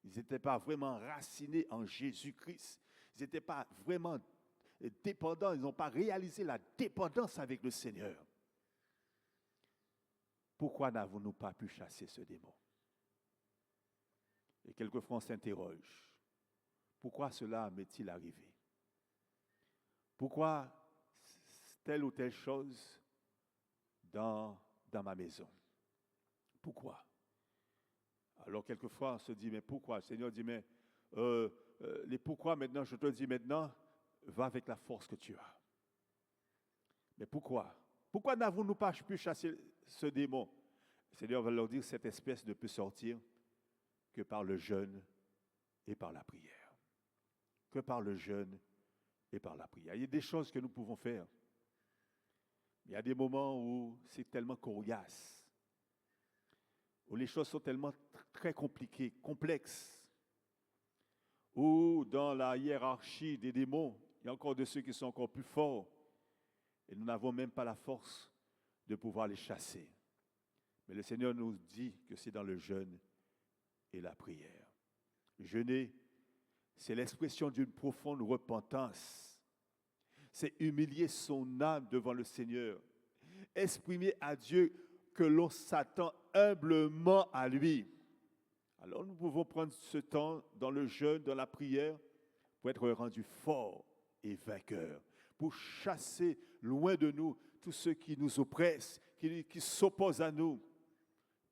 Ils n'étaient pas vraiment racinés en Jésus-Christ. Ils n'étaient pas vraiment dépendants. Ils n'ont pas réalisé la dépendance avec le Seigneur. Pourquoi n'avons-nous pas pu chasser ce démon? Et quelquefois, on s'interroge. Pourquoi cela m'est-il arrivé? Pourquoi telle ou telle chose dans ma maison? Pourquoi? Alors, quelquefois, on se dit, mais pourquoi? Le Seigneur dit, mais les pourquoi maintenant, je te dis maintenant, va avec la force que tu as. Mais pourquoi? Pourquoi n'avons-nous pas pu chasser ce démon? Le Seigneur va leur dire, cette espèce ne peut sortir que par le jeûne et par la prière. Que par le jeûne et par la prière. Il y a des choses que nous pouvons faire. Il y a des moments où c'est tellement coriace, où les choses sont tellement très compliquées, complexes, où dans la hiérarchie des démons, il y a encore de ceux qui sont encore plus forts, et nous n'avons même pas la force de pouvoir les chasser. Mais le Seigneur nous dit que c'est dans le jeûne et la prière. Jeûner, c'est l'expression d'une profonde repentance. C'est humilier son âme devant le Seigneur. Exprimer à Dieu que l'on s'attend humblement à lui. Alors nous pouvons prendre ce temps dans le jeûne, dans la prière, pour être rendus forts et vainqueurs, pour chasser loin de nous tous ceux qui nous oppressent, qui s'opposent à nous,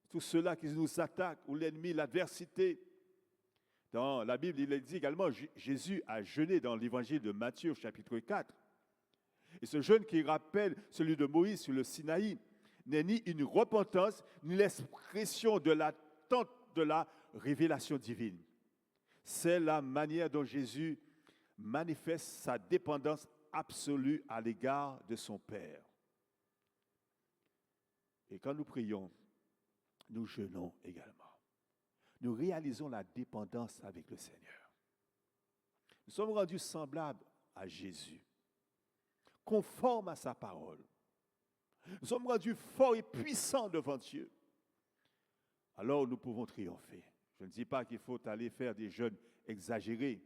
tous ceux-là qui nous attaquent, ou l'ennemi, l'adversité. Dans la Bible, il est dit également, Jésus a jeûné dans l'évangile de Matthieu, chapitre 4. Et ce jeûne qui rappelle celui de Moïse sur le Sinaï n'est ni une repentance, ni l'expression de l'attente de la révélation divine. C'est la manière dont Jésus manifeste sa dépendance absolue à l'égard de son Père. Et quand nous prions, nous jeûnons également. Nous réalisons la dépendance avec le Seigneur. Nous sommes rendus semblables à Jésus, conformes à sa parole. Nous sommes rendus forts et puissants devant Dieu. Alors nous pouvons triompher. Je ne dis pas qu'il faut aller faire des jeûnes exagérés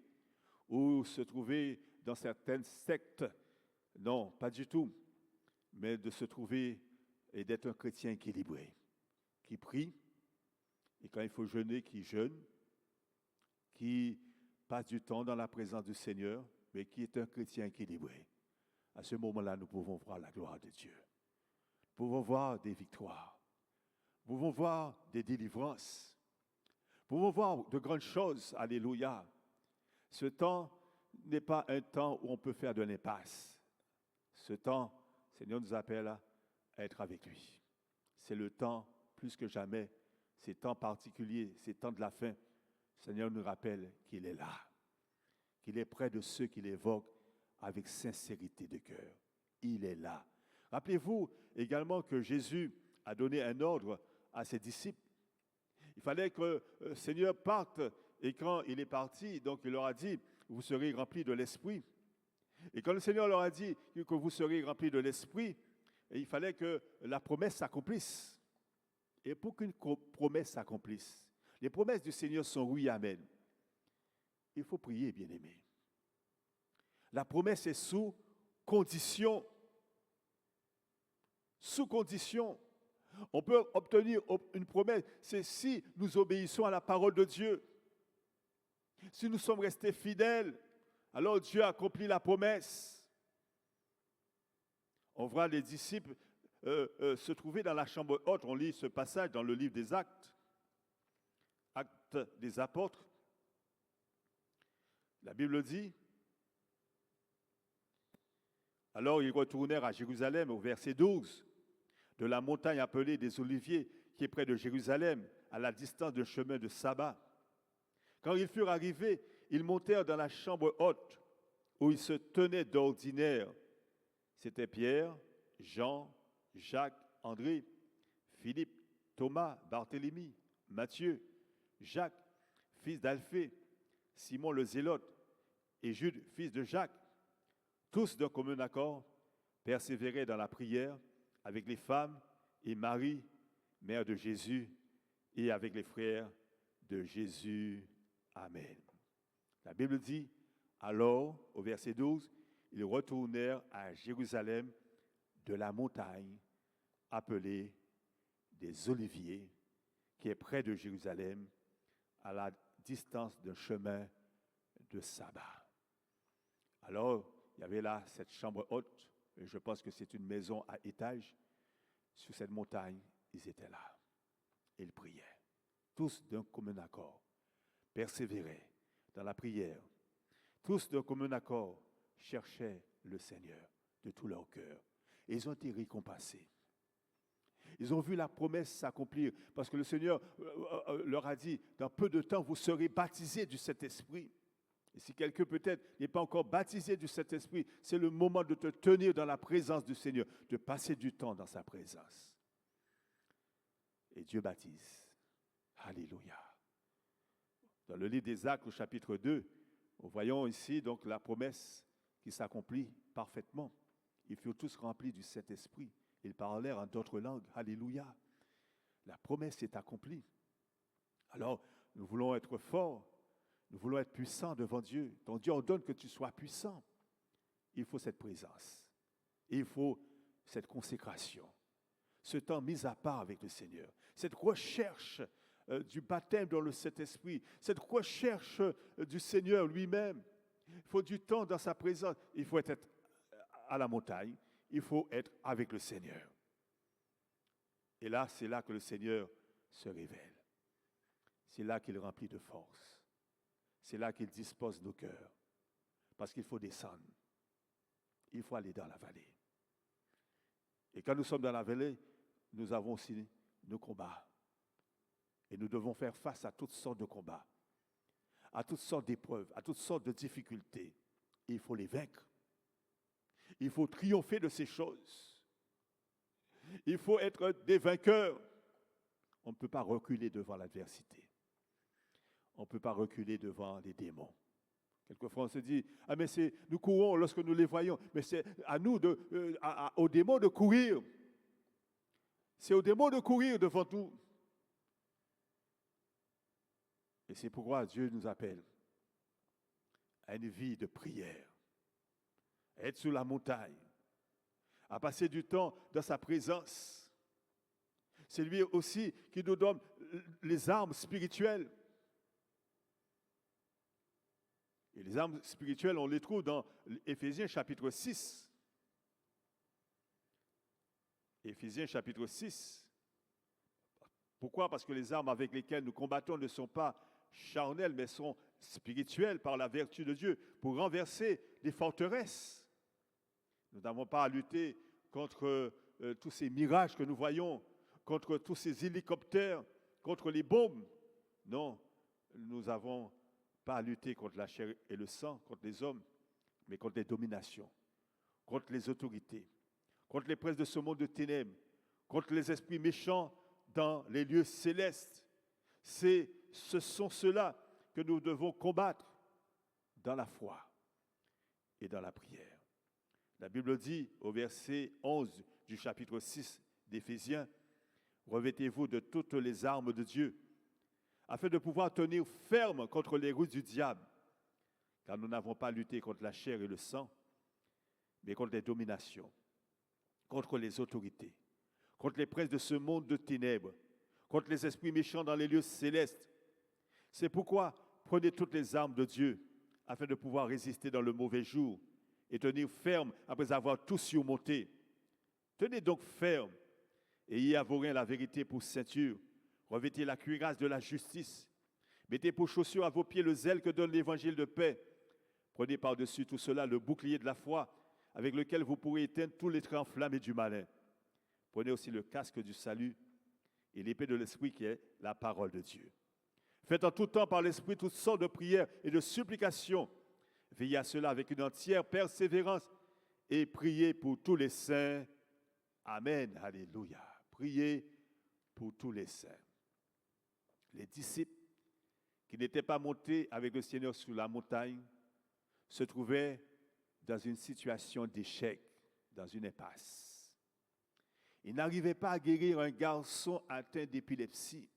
ou se trouver dans certaines sectes. Non, pas du tout. Mais de se trouver et d'être un chrétien équilibré, qui prie, et quand il faut jeûner, qui jeûne, qui passe du temps dans la présence du Seigneur, mais qui est un chrétien équilibré. À ce moment-là, nous pouvons voir la gloire de Dieu. Nous pouvons voir des victoires. Nous pouvons voir des délivrances. Nous pouvons voir de grandes choses. Alléluia. Ce temps n'est pas un temps où on peut faire de l'impasse. Ce temps, le Seigneur nous appelle à être avec lui. C'est le temps, plus que jamais, ces temps particuliers, ces temps de la fin. Le Seigneur nous rappelle qu'il est là, qu'il est près de ceux qui l'évoquent avec sincérité de cœur. Il est là. Rappelez-vous également que Jésus a donné un ordre à ses disciples. Il fallait que le Seigneur parte, et quand il est parti, donc il leur a dit, vous serez remplis de l'Esprit. Et quand le Seigneur leur a dit que vous serez remplis de l'Esprit, il fallait que la promesse s'accomplisse. Et pour qu'une promesse s'accomplisse, les promesses du Seigneur sont oui, amen. Il faut prier, bien-aimés. La promesse est sous condition. Sous condition. On peut obtenir une promesse, c'est si nous obéissons à la parole de Dieu. Si nous sommes restés fidèles, alors Dieu accomplit la promesse. on voit les disciples se trouver dans la chambre haute. On lit ce passage dans le livre des Actes, Actes des Apôtres. La Bible dit, alors ils retournèrent à Jérusalem au verset 12, de la montagne appelée des Oliviers, qui est près de Jérusalem, à la distance d'un chemin de sabbat. Quand ils furent arrivés, ils montèrent dans la chambre haute, où ils se tenaient d'ordinaire. C'était Pierre, Jean, Jacques, André, Philippe, Thomas, Barthélemy, Matthieu, Jacques, fils d'Alphée, Simon le Zélote et Jude, fils de Jacques, tous d'un commun accord, persévéraient dans la prière avec les femmes et Marie, mère de Jésus, et avec les frères de Jésus. Amen. La Bible dit, alors, au verset 12, ils retournèrent à Jérusalem de la montagne appelée des Oliviers, qui est près de Jérusalem, à la distance d'un chemin de sabbat. Alors, il y avait là cette chambre haute, et je pense que c'est une maison à étage. Sur cette montagne, ils étaient là. Ils priaient, tous d'un commun accord, persévéraient dans la prière. Tous d'un commun accord cherchaient le Seigneur de tout leur cœur. Et ils ont été récompensés. Ils ont vu la promesse s'accomplir parce que le Seigneur leur a dit, dans peu de temps, vous serez baptisés du Saint-Esprit. Et si quelqu'un peut-être n'est pas encore baptisé du Saint-Esprit, c'est le moment de te tenir dans la présence du Seigneur, de passer du temps dans sa présence. Et Dieu baptise. Alléluia. Dans le livre des Actes, au chapitre 2, nous voyons ici donc la promesse qui s'accomplit parfaitement. Ils furent tous remplis du Saint-Esprit. Ils parlèrent en d'autres langues. Alléluia. La promesse est accomplie. Alors, nous voulons être forts. Nous voulons être puissants devant Dieu. Ton Dieu ordonne que tu sois puissant. Il faut cette présence. Et il faut cette consécration. Ce temps mis à part avec le Seigneur. Cette recherche du baptême dans le Saint-Esprit. Cette recherche du Seigneur lui-même. Il faut du temps dans sa présence. Il faut être à la montagne. Il faut être avec le Seigneur. Et là, c'est là que le Seigneur se révèle. C'est là qu'il remplit de force. C'est là qu'il dispose nos cœurs. Parce qu'il faut descendre. Il faut aller dans la vallée. Et quand nous sommes dans la vallée, nous avons aussi nos combats. Et nous devons faire face à toutes sortes de combats, à toutes sortes d'épreuves, à toutes sortes de difficultés. Et il faut les vaincre. Il faut triompher de ces choses. Il faut être des vainqueurs. On ne peut pas reculer devant l'adversité. On ne peut pas reculer devant les démons. Quelquefois, on se dit, ah mais nous courons lorsque nous les voyons, mais c'est à nous, aux démons de courir. C'est aux démons de courir devant nous. Et c'est pourquoi Dieu nous appelle à une vie de prière, à être sur la montagne, à passer du temps dans sa présence. C'est lui aussi qui nous donne les armes spirituelles. Et les armes spirituelles, on les trouve dans Éphésiens chapitre 6. Éphésiens chapitre 6. Pourquoi? Parce que les armes avec lesquelles nous combattons ne sont pas charnelles, mais sont spirituelles par la vertu de Dieu, pour renverser les forteresses. Nous n'avons pas à lutter contre tous ces mirages que nous voyons, contre tous ces hélicoptères, contre les bombes. Non, nous n'avons pas à lutter contre la chair et le sang, contre les hommes, mais contre les dominations, contre les autorités, contre les princes de ce monde de ténèbres, contre les esprits méchants dans les lieux célestes. Ce sont ceux-là que nous devons combattre dans la foi et dans la prière. La Bible dit au verset 11 du chapitre 6 d'Éphésiens, « Revêtez-vous de toutes les armes de Dieu, afin de pouvoir tenir ferme contre les ruses du diable, car nous n'avons pas lutté contre la chair et le sang, mais contre les dominations, contre les autorités, contre les princes de ce monde de ténèbres, contre les esprits méchants dans les lieux célestes. C'est pourquoi prenez toutes les armes de Dieu, afin de pouvoir résister dans le mauvais jour et tenir ferme après avoir tout surmonté. Tenez donc ferme, ayez à vos reins la vérité pour ceinture, revêtez la cuirasse de la justice, mettez pour chaussures à vos pieds le zèle que donne l'évangile de paix. Prenez par-dessus tout cela le bouclier de la foi, avec lequel vous pourrez éteindre tous les traits enflammés du malin. Prenez aussi le casque du salut et l'épée de l'esprit qui est la parole de Dieu. Faites en tout temps par l'esprit toutes sortes de prières et de supplications. Veillez à cela avec une entière persévérance et priez pour tous les saints. Amen. Alléluia. Priez pour tous les saints. Les disciples qui n'étaient pas montés avec le Seigneur sur la montagne se trouvaient dans une situation d'échec, dans une impasse. Ils n'arrivaient pas à guérir un garçon atteint d'épilepsie.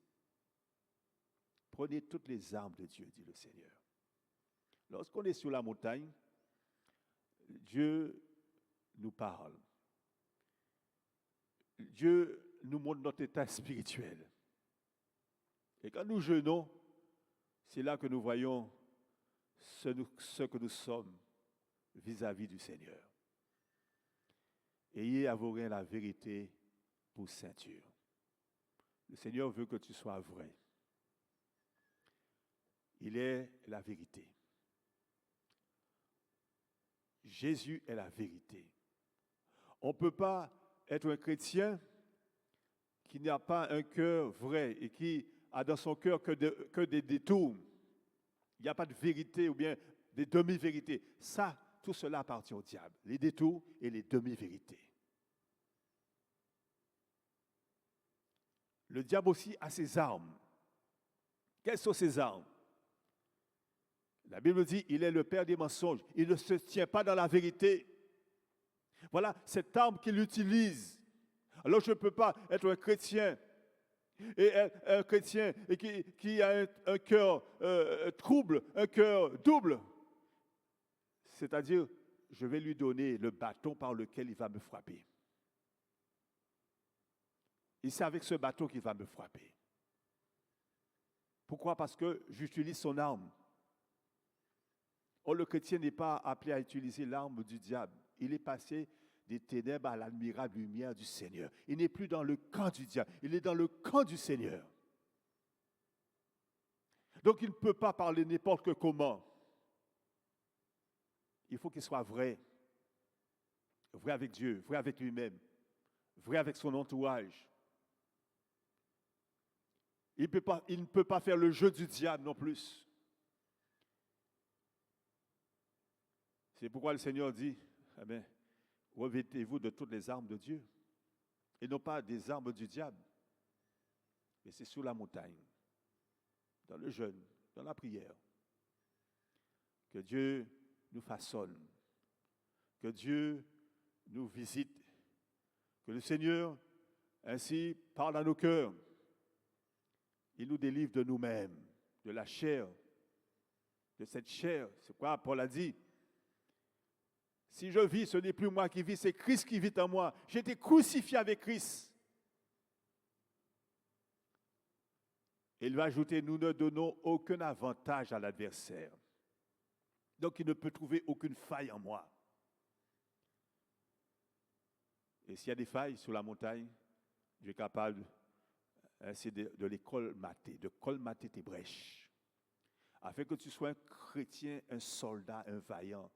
Prenez toutes les armes de Dieu, dit le Seigneur. Lorsqu'on est sur la montagne, Dieu nous parle. Dieu nous montre notre état spirituel. Et quand nous jeûnons, c'est là que nous voyons ce que nous sommes vis-à-vis du Seigneur. Ayez à vos reins la vérité pour ceinture. Le Seigneur veut que tu sois vrai. Il est la vérité. Jésus est la vérité. On ne peut pas être un chrétien qui n'a pas un cœur vrai et qui a dans son cœur que des détours. Il n'y a pas de vérité ou bien des demi-vérités. Ça, tout cela appartient au diable. Les détours et les demi-vérités. Le diable aussi a ses armes. Quelles sont ses armes? La Bible dit, il est le père des mensonges. Il ne se tient pas dans la vérité. Voilà cette arme qu'il utilise. Alors je ne peux pas être un chrétien et qui a un cœur trouble, un cœur double. C'est-à-dire, je vais lui donner le bâton par lequel il va me frapper. Et c'est avec ce bâton qu'il va me frapper. Pourquoi? Parce que j'utilise son arme. Or, le chrétien n'est pas appelé à utiliser l'arme du diable. Il est passé des ténèbres à l'admirable lumière du Seigneur. Il n'est plus dans le camp du diable, il est dans le camp du Seigneur. Donc, il ne peut pas parler n'importe comment. Il faut qu'il soit vrai. Vrai avec Dieu, vrai avec lui-même, vrai avec son entourage. Il ne peut pas faire le jeu du diable non plus. C'est pourquoi le Seigneur dit, revêtez-vous de toutes les armes de Dieu, et non pas des armes du diable. Mais c'est sur la montagne, dans le jeûne, dans la prière, que Dieu nous façonne, que Dieu nous visite, que le Seigneur ainsi parle à nos cœurs. Il nous délivre de nous-mêmes, de la chair, de cette chair. C'est quoi Paul a dit? Si je vis, ce n'est plus moi qui vis, c'est Christ qui vit en moi. J'ai été crucifié avec Christ. Et il va ajouter, nous ne donnons aucun avantage à l'adversaire. Donc il ne peut trouver aucune faille en moi. Et s'il y a des failles sur la montagne, Dieu est capable ainsi de les colmater, de colmater tes brèches. Afin que tu sois un chrétien, un soldat, un vaillant.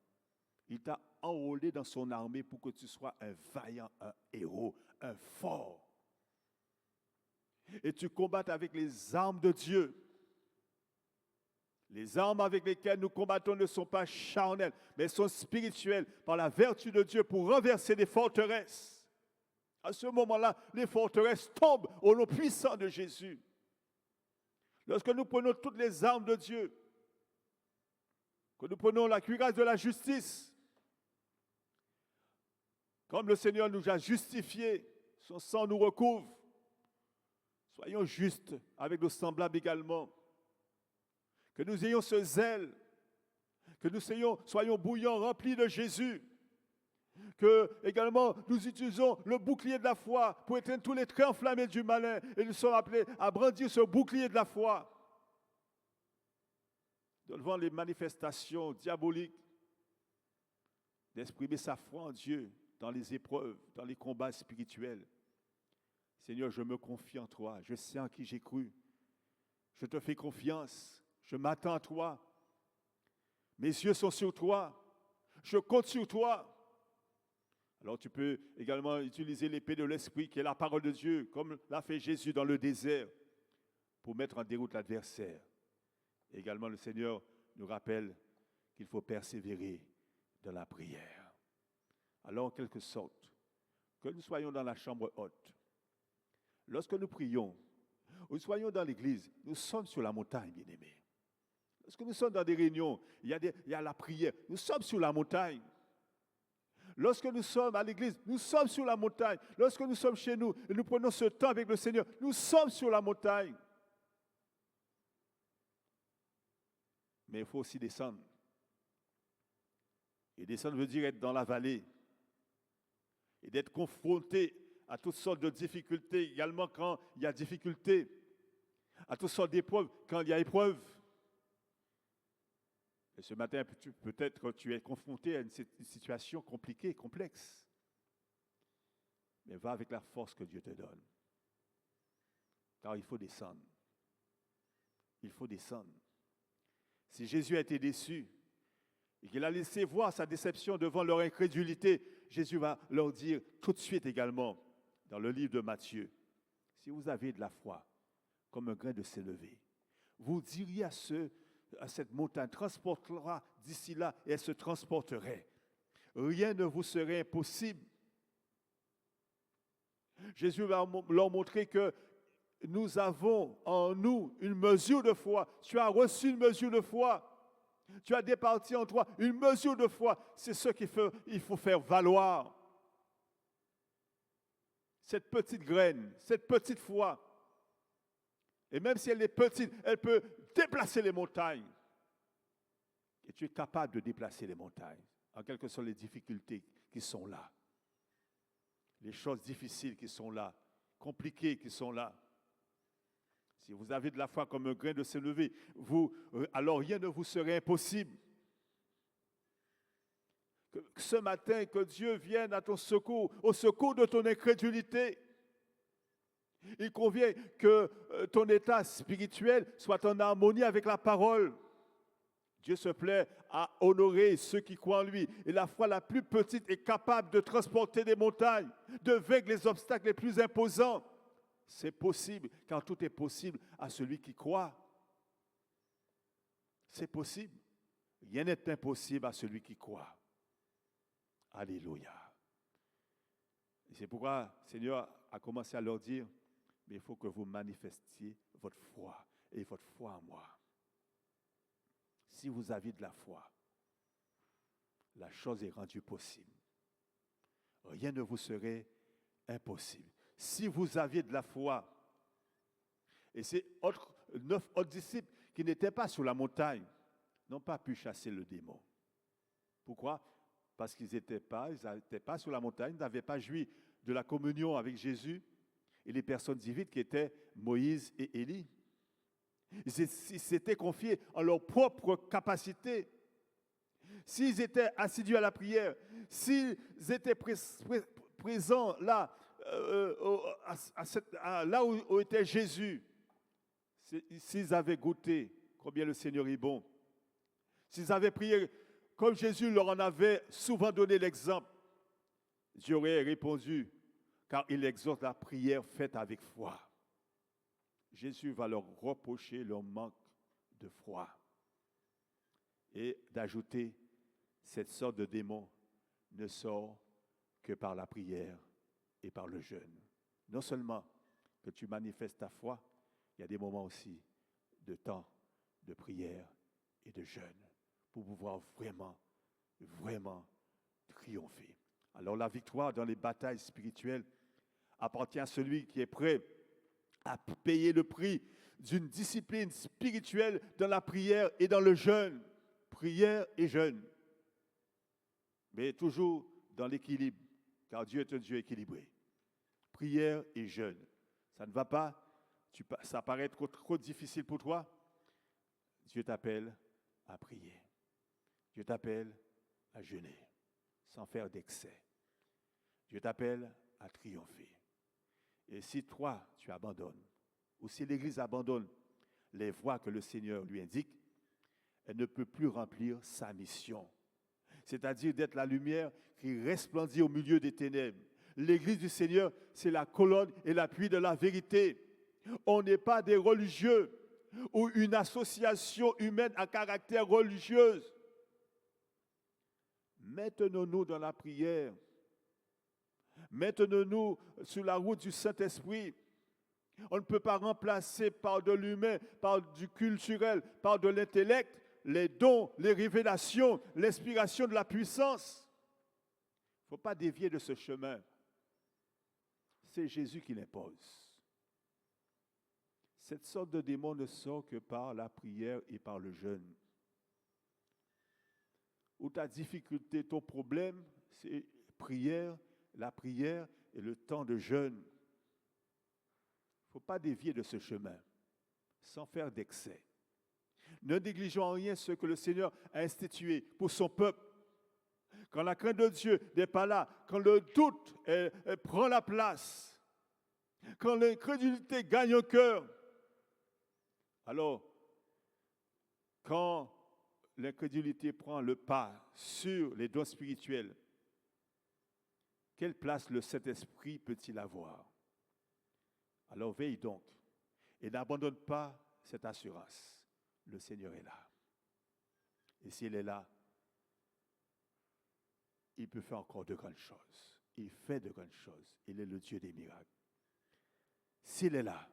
Il t'a enrôlé dans son armée pour que tu sois un vaillant, un héros, un fort. Et tu combattes avec les armes de Dieu. Les armes avec lesquelles nous combattons ne sont pas charnelles, mais sont spirituelles par la vertu de Dieu pour renverser des forteresses. À ce moment-là, les forteresses tombent au nom puissant de Jésus. Lorsque nous prenons toutes les armes de Dieu, que nous prenons la cuirasse de la justice, comme le Seigneur nous a justifiés, son sang nous recouvre. Soyons justes avec nos semblables également. Que nous ayons ce zèle, que nous soyons bouillants, remplis de Jésus. Que également nous utilisons le bouclier de la foi pour éteindre tous les traits enflammés du malin. Et nous sommes appelés à brandir ce bouclier de la foi. Devant les manifestations diaboliques, d'exprimer sa foi en Dieu dans les épreuves, dans les combats spirituels. Seigneur, je me confie en toi. Je sais en qui j'ai cru. Je te fais confiance. Je m'attends à toi. Mes yeux sont sur toi. Je compte sur toi. Alors tu peux également utiliser l'épée de l'Esprit, qui est la parole de Dieu, comme l'a fait Jésus dans le désert, pour mettre en déroute l'adversaire. Également, le Seigneur nous rappelle qu'il faut persévérer dans la prière. Alors, en quelque sorte, que nous soyons dans la chambre haute, lorsque nous prions, ou nous soyons dans l'église, nous sommes sur la montagne, bien-aimés. Lorsque nous sommes dans des réunions, il y a la prière, nous sommes sur la montagne. Lorsque nous sommes à l'église, nous sommes sur la montagne. Lorsque nous sommes chez nous et nous prenons ce temps avec le Seigneur, nous sommes sur la montagne. Mais il faut aussi descendre. Et descendre veut dire être dans la vallée. Et d'être confronté à toutes sortes de difficultés, également quand il y a difficulté. À toutes sortes d'épreuves, quand il y a épreuve. Et ce matin, peut-être tu es confronté à une situation compliquée, complexe. Mais va avec la force que Dieu te donne. Car il faut descendre. Il faut descendre. Si Jésus a été déçu et qu'il a laissé voir sa déception devant leur incrédulité, Jésus va leur dire tout de suite également, dans le livre de Matthieu, si vous avez de la foi, comme un grain de sénévé, vous diriez à cette montagne, transportera d'ici là, et elle se transporterait. Rien ne vous serait impossible. Jésus va leur montrer que nous avons en nous une mesure de foi. Tu as reçu une mesure de foi. Tu as départi en toi une mesure de foi. C'est ce qu'il faut faire valoir. Cette petite graine, cette petite foi. Et même si elle est petite, elle peut déplacer les montagnes. Et tu es capable de déplacer les montagnes, en quelque sorte les difficultés qui sont là. Les choses difficiles qui sont là, compliquées qui sont là. Si vous avez de la foi comme un grain de sénévé, alors rien ne vous serait impossible. Que ce matin, que Dieu vienne à ton secours, au secours de ton incrédulité. Il convient que ton état spirituel soit en harmonie avec la parole. Dieu se plaît à honorer ceux qui croient en lui. Et la foi la plus petite est capable de transporter des montagnes, de vaincre les obstacles les plus imposants. C'est possible, car tout est possible à celui qui croit. C'est possible. Rien n'est impossible à celui qui croit. Alléluia. Et c'est pourquoi le Seigneur a commencé à leur dire, mais il faut que vous manifestiez votre foi et votre foi en moi. Si vous avez de la foi, la chose est rendue possible. Rien ne vous serait impossible. Si vous aviez de la foi, et ces 9 autres disciples qui n'étaient pas sur la montagne, n'ont pas pu chasser le démon. Pourquoi? Parce qu'ils n'étaient pas sur la montagne, n'avaient pas joui de la communion avec Jésus et les personnes divines qui étaient Moïse et Élie. Ils s'étaient confiés en leur propre capacité. S'ils étaient assidus à la prière, s'ils étaient présents là, là où était Jésus, s'ils avaient goûté combien le Seigneur est bon, s'ils avaient prié comme Jésus leur en avait souvent donné l'exemple, Dieu aurait répondu, car il exhorte la prière faite avec foi. Jésus va leur reprocher leur manque de foi et d'ajouter cette sorte de démon ne sort que par la prière et par le jeûne. Non seulement que tu manifestes ta foi, il y a des moments aussi de temps de prière et de jeûne pour pouvoir vraiment triompher. Alors la victoire dans les batailles spirituelles appartient à celui qui est prêt à payer le prix d'une discipline spirituelle dans la prière et dans le jeûne. Prière et jeûne. Mais toujours dans l'équilibre, car Dieu est un Dieu équilibré. Prière et jeûne. Ça ne va pas? Ça paraît trop difficile pour toi? Dieu t'appelle à prier. Dieu t'appelle à jeûner, sans faire d'excès. Dieu t'appelle à triompher. Et si toi, tu abandonnes, ou si l'Église abandonne les voies que le Seigneur lui indique, elle ne peut plus remplir sa mission. C'est-à-dire d'être la lumière qui resplendit au milieu des ténèbres. L'Église du Seigneur, c'est la colonne et l'appui de la vérité. On n'est pas des religieux ou une association humaine à caractère religieux. Maintenons-nous dans la prière. Maintenons-nous sur la route du Saint-Esprit. On ne peut pas remplacer par de l'humain, par du culturel, par de l'intellect, les dons, les révélations, l'inspiration de la puissance. Il ne faut pas dévier de ce chemin. C'est Jésus qui l'impose. Cette sorte de démon ne sort que par la prière et par le jeûne. Où ta difficulté, ton problème, c'est la prière et le temps de jeûne. Il ne faut pas dévier de ce chemin, sans faire d'excès. Ne négligeons en rien ce que le Seigneur a institué pour son peuple. Quand la crainte de Dieu n'est pas là, quand le doute prend la place, quand l'incrédulité gagne un cœur, alors, quand l'incrédulité prend le pas sur les dons spirituels, quelle place le Saint-Esprit peut-il avoir? Alors veille donc et n'abandonne pas cette assurance. Le Seigneur est là. Et s'il est là, il peut faire encore de grandes choses. Il fait de grandes choses. Il est le Dieu des miracles. S'il est là,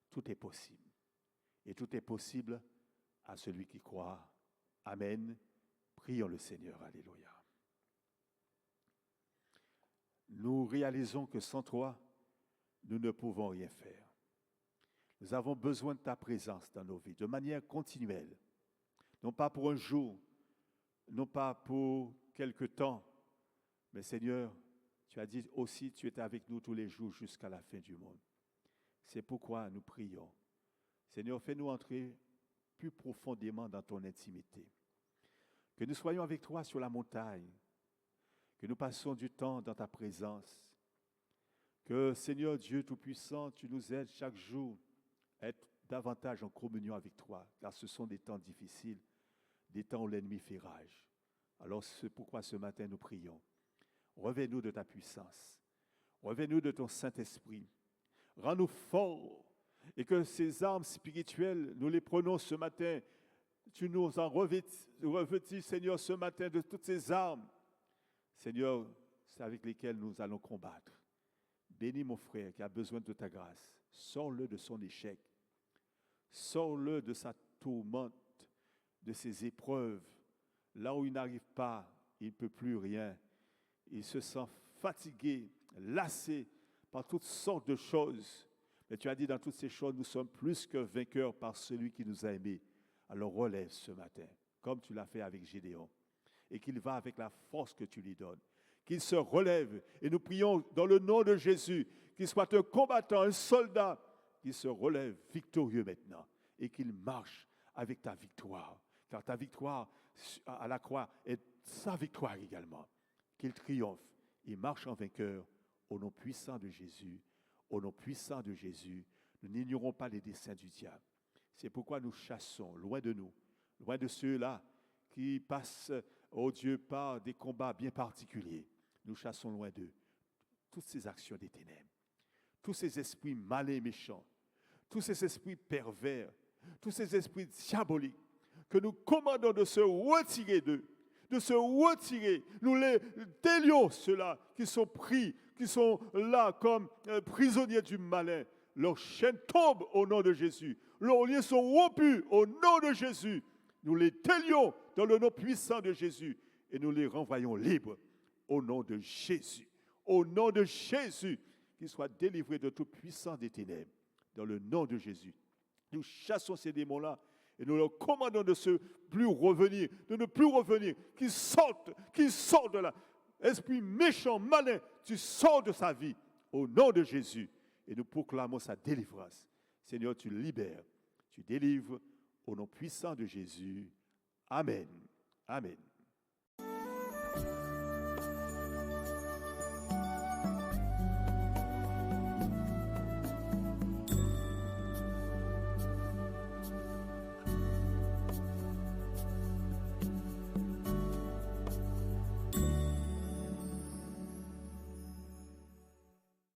tout est possible. Et tout est possible à celui qui croit. Amen. Prions le Seigneur. Alléluia. Nous réalisons que sans toi, nous ne pouvons rien faire. Nous avons besoin de ta présence dans nos vies, de manière continuelle. Non pas pour un jour, non pas pour quelque temps, mais Seigneur, tu as dit aussi, tu es avec nous tous les jours jusqu'à la fin du monde. C'est pourquoi nous prions. Seigneur, fais-nous entrer plus profondément dans ton intimité. Que nous soyons avec toi sur la montagne, que nous passions du temps dans ta présence. Que, Seigneur Dieu Tout-Puissant, tu nous aides chaque jour à être davantage en communion avec toi, car ce sont des temps difficiles, des temps où l'ennemi fait rage. Alors, c'est pourquoi ce matin nous prions. Reviens-nous de ta puissance. Reviens-nous de ton Saint-Esprit. Rends-nous forts et que ces armes spirituelles, nous les prenons ce matin. Tu nous en revêtis, Seigneur, ce matin de toutes ces armes. Seigneur, c'est avec lesquelles nous allons combattre. Bénis mon frère qui a besoin de ta grâce. Sors-le de son échec. Sors-le de sa tourmente, de ses épreuves. Là où il n'arrive pas, il ne peut plus rien. Il se sent fatigué, lassé par toutes sortes de choses. Mais tu as dit dans toutes ces choses, nous sommes plus que vainqueurs par celui qui nous a aimés. Alors relève ce matin, comme tu l'as fait avec Gédéon. Et qu'il va avec la force que tu lui donnes. Qu'il se relève. Et nous prions dans le nom de Jésus, qu'il soit un combattant, un soldat, qu'il se relève victorieux maintenant. Et qu'il marche avec ta victoire. Car ta victoire à la croix est sa victoire également. Qu'il triomphe. Il marche en vainqueur au nom puissant de Jésus. Au nom puissant de Jésus, nous n'ignorons pas les desseins du diable. C'est pourquoi nous chassons loin de nous, loin de ceux-là qui passent, oh Dieu, par des combats bien particuliers. Nous chassons loin d'eux toutes ces actions des ténèbres, tous ces esprits malins et méchants, tous ces esprits pervers, tous ces esprits diaboliques que nous commandons de se retirer d'eux, de se retirer. Nous les délions, ceux-là qui sont pris, qui sont là comme prisonniers du malin. Leurs chaînes tombent au nom de Jésus. Leurs liens sont rompus au nom de Jésus. Nous les délions dans le nom puissant de Jésus et nous les renvoyons libres au nom de Jésus. Au nom de Jésus, qu'ils soient délivrés de tout puissant des ténèbres. Dans le nom de Jésus. Nous chassons ces démons-là et nous leur commandons de ne plus revenir, qu'ils sortent de là. Esprit méchant, malin, tu sors de sa vie au nom de Jésus et nous proclamons sa délivrance. Seigneur, tu libères, tu délivres au nom puissant de Jésus. Amen. Amen.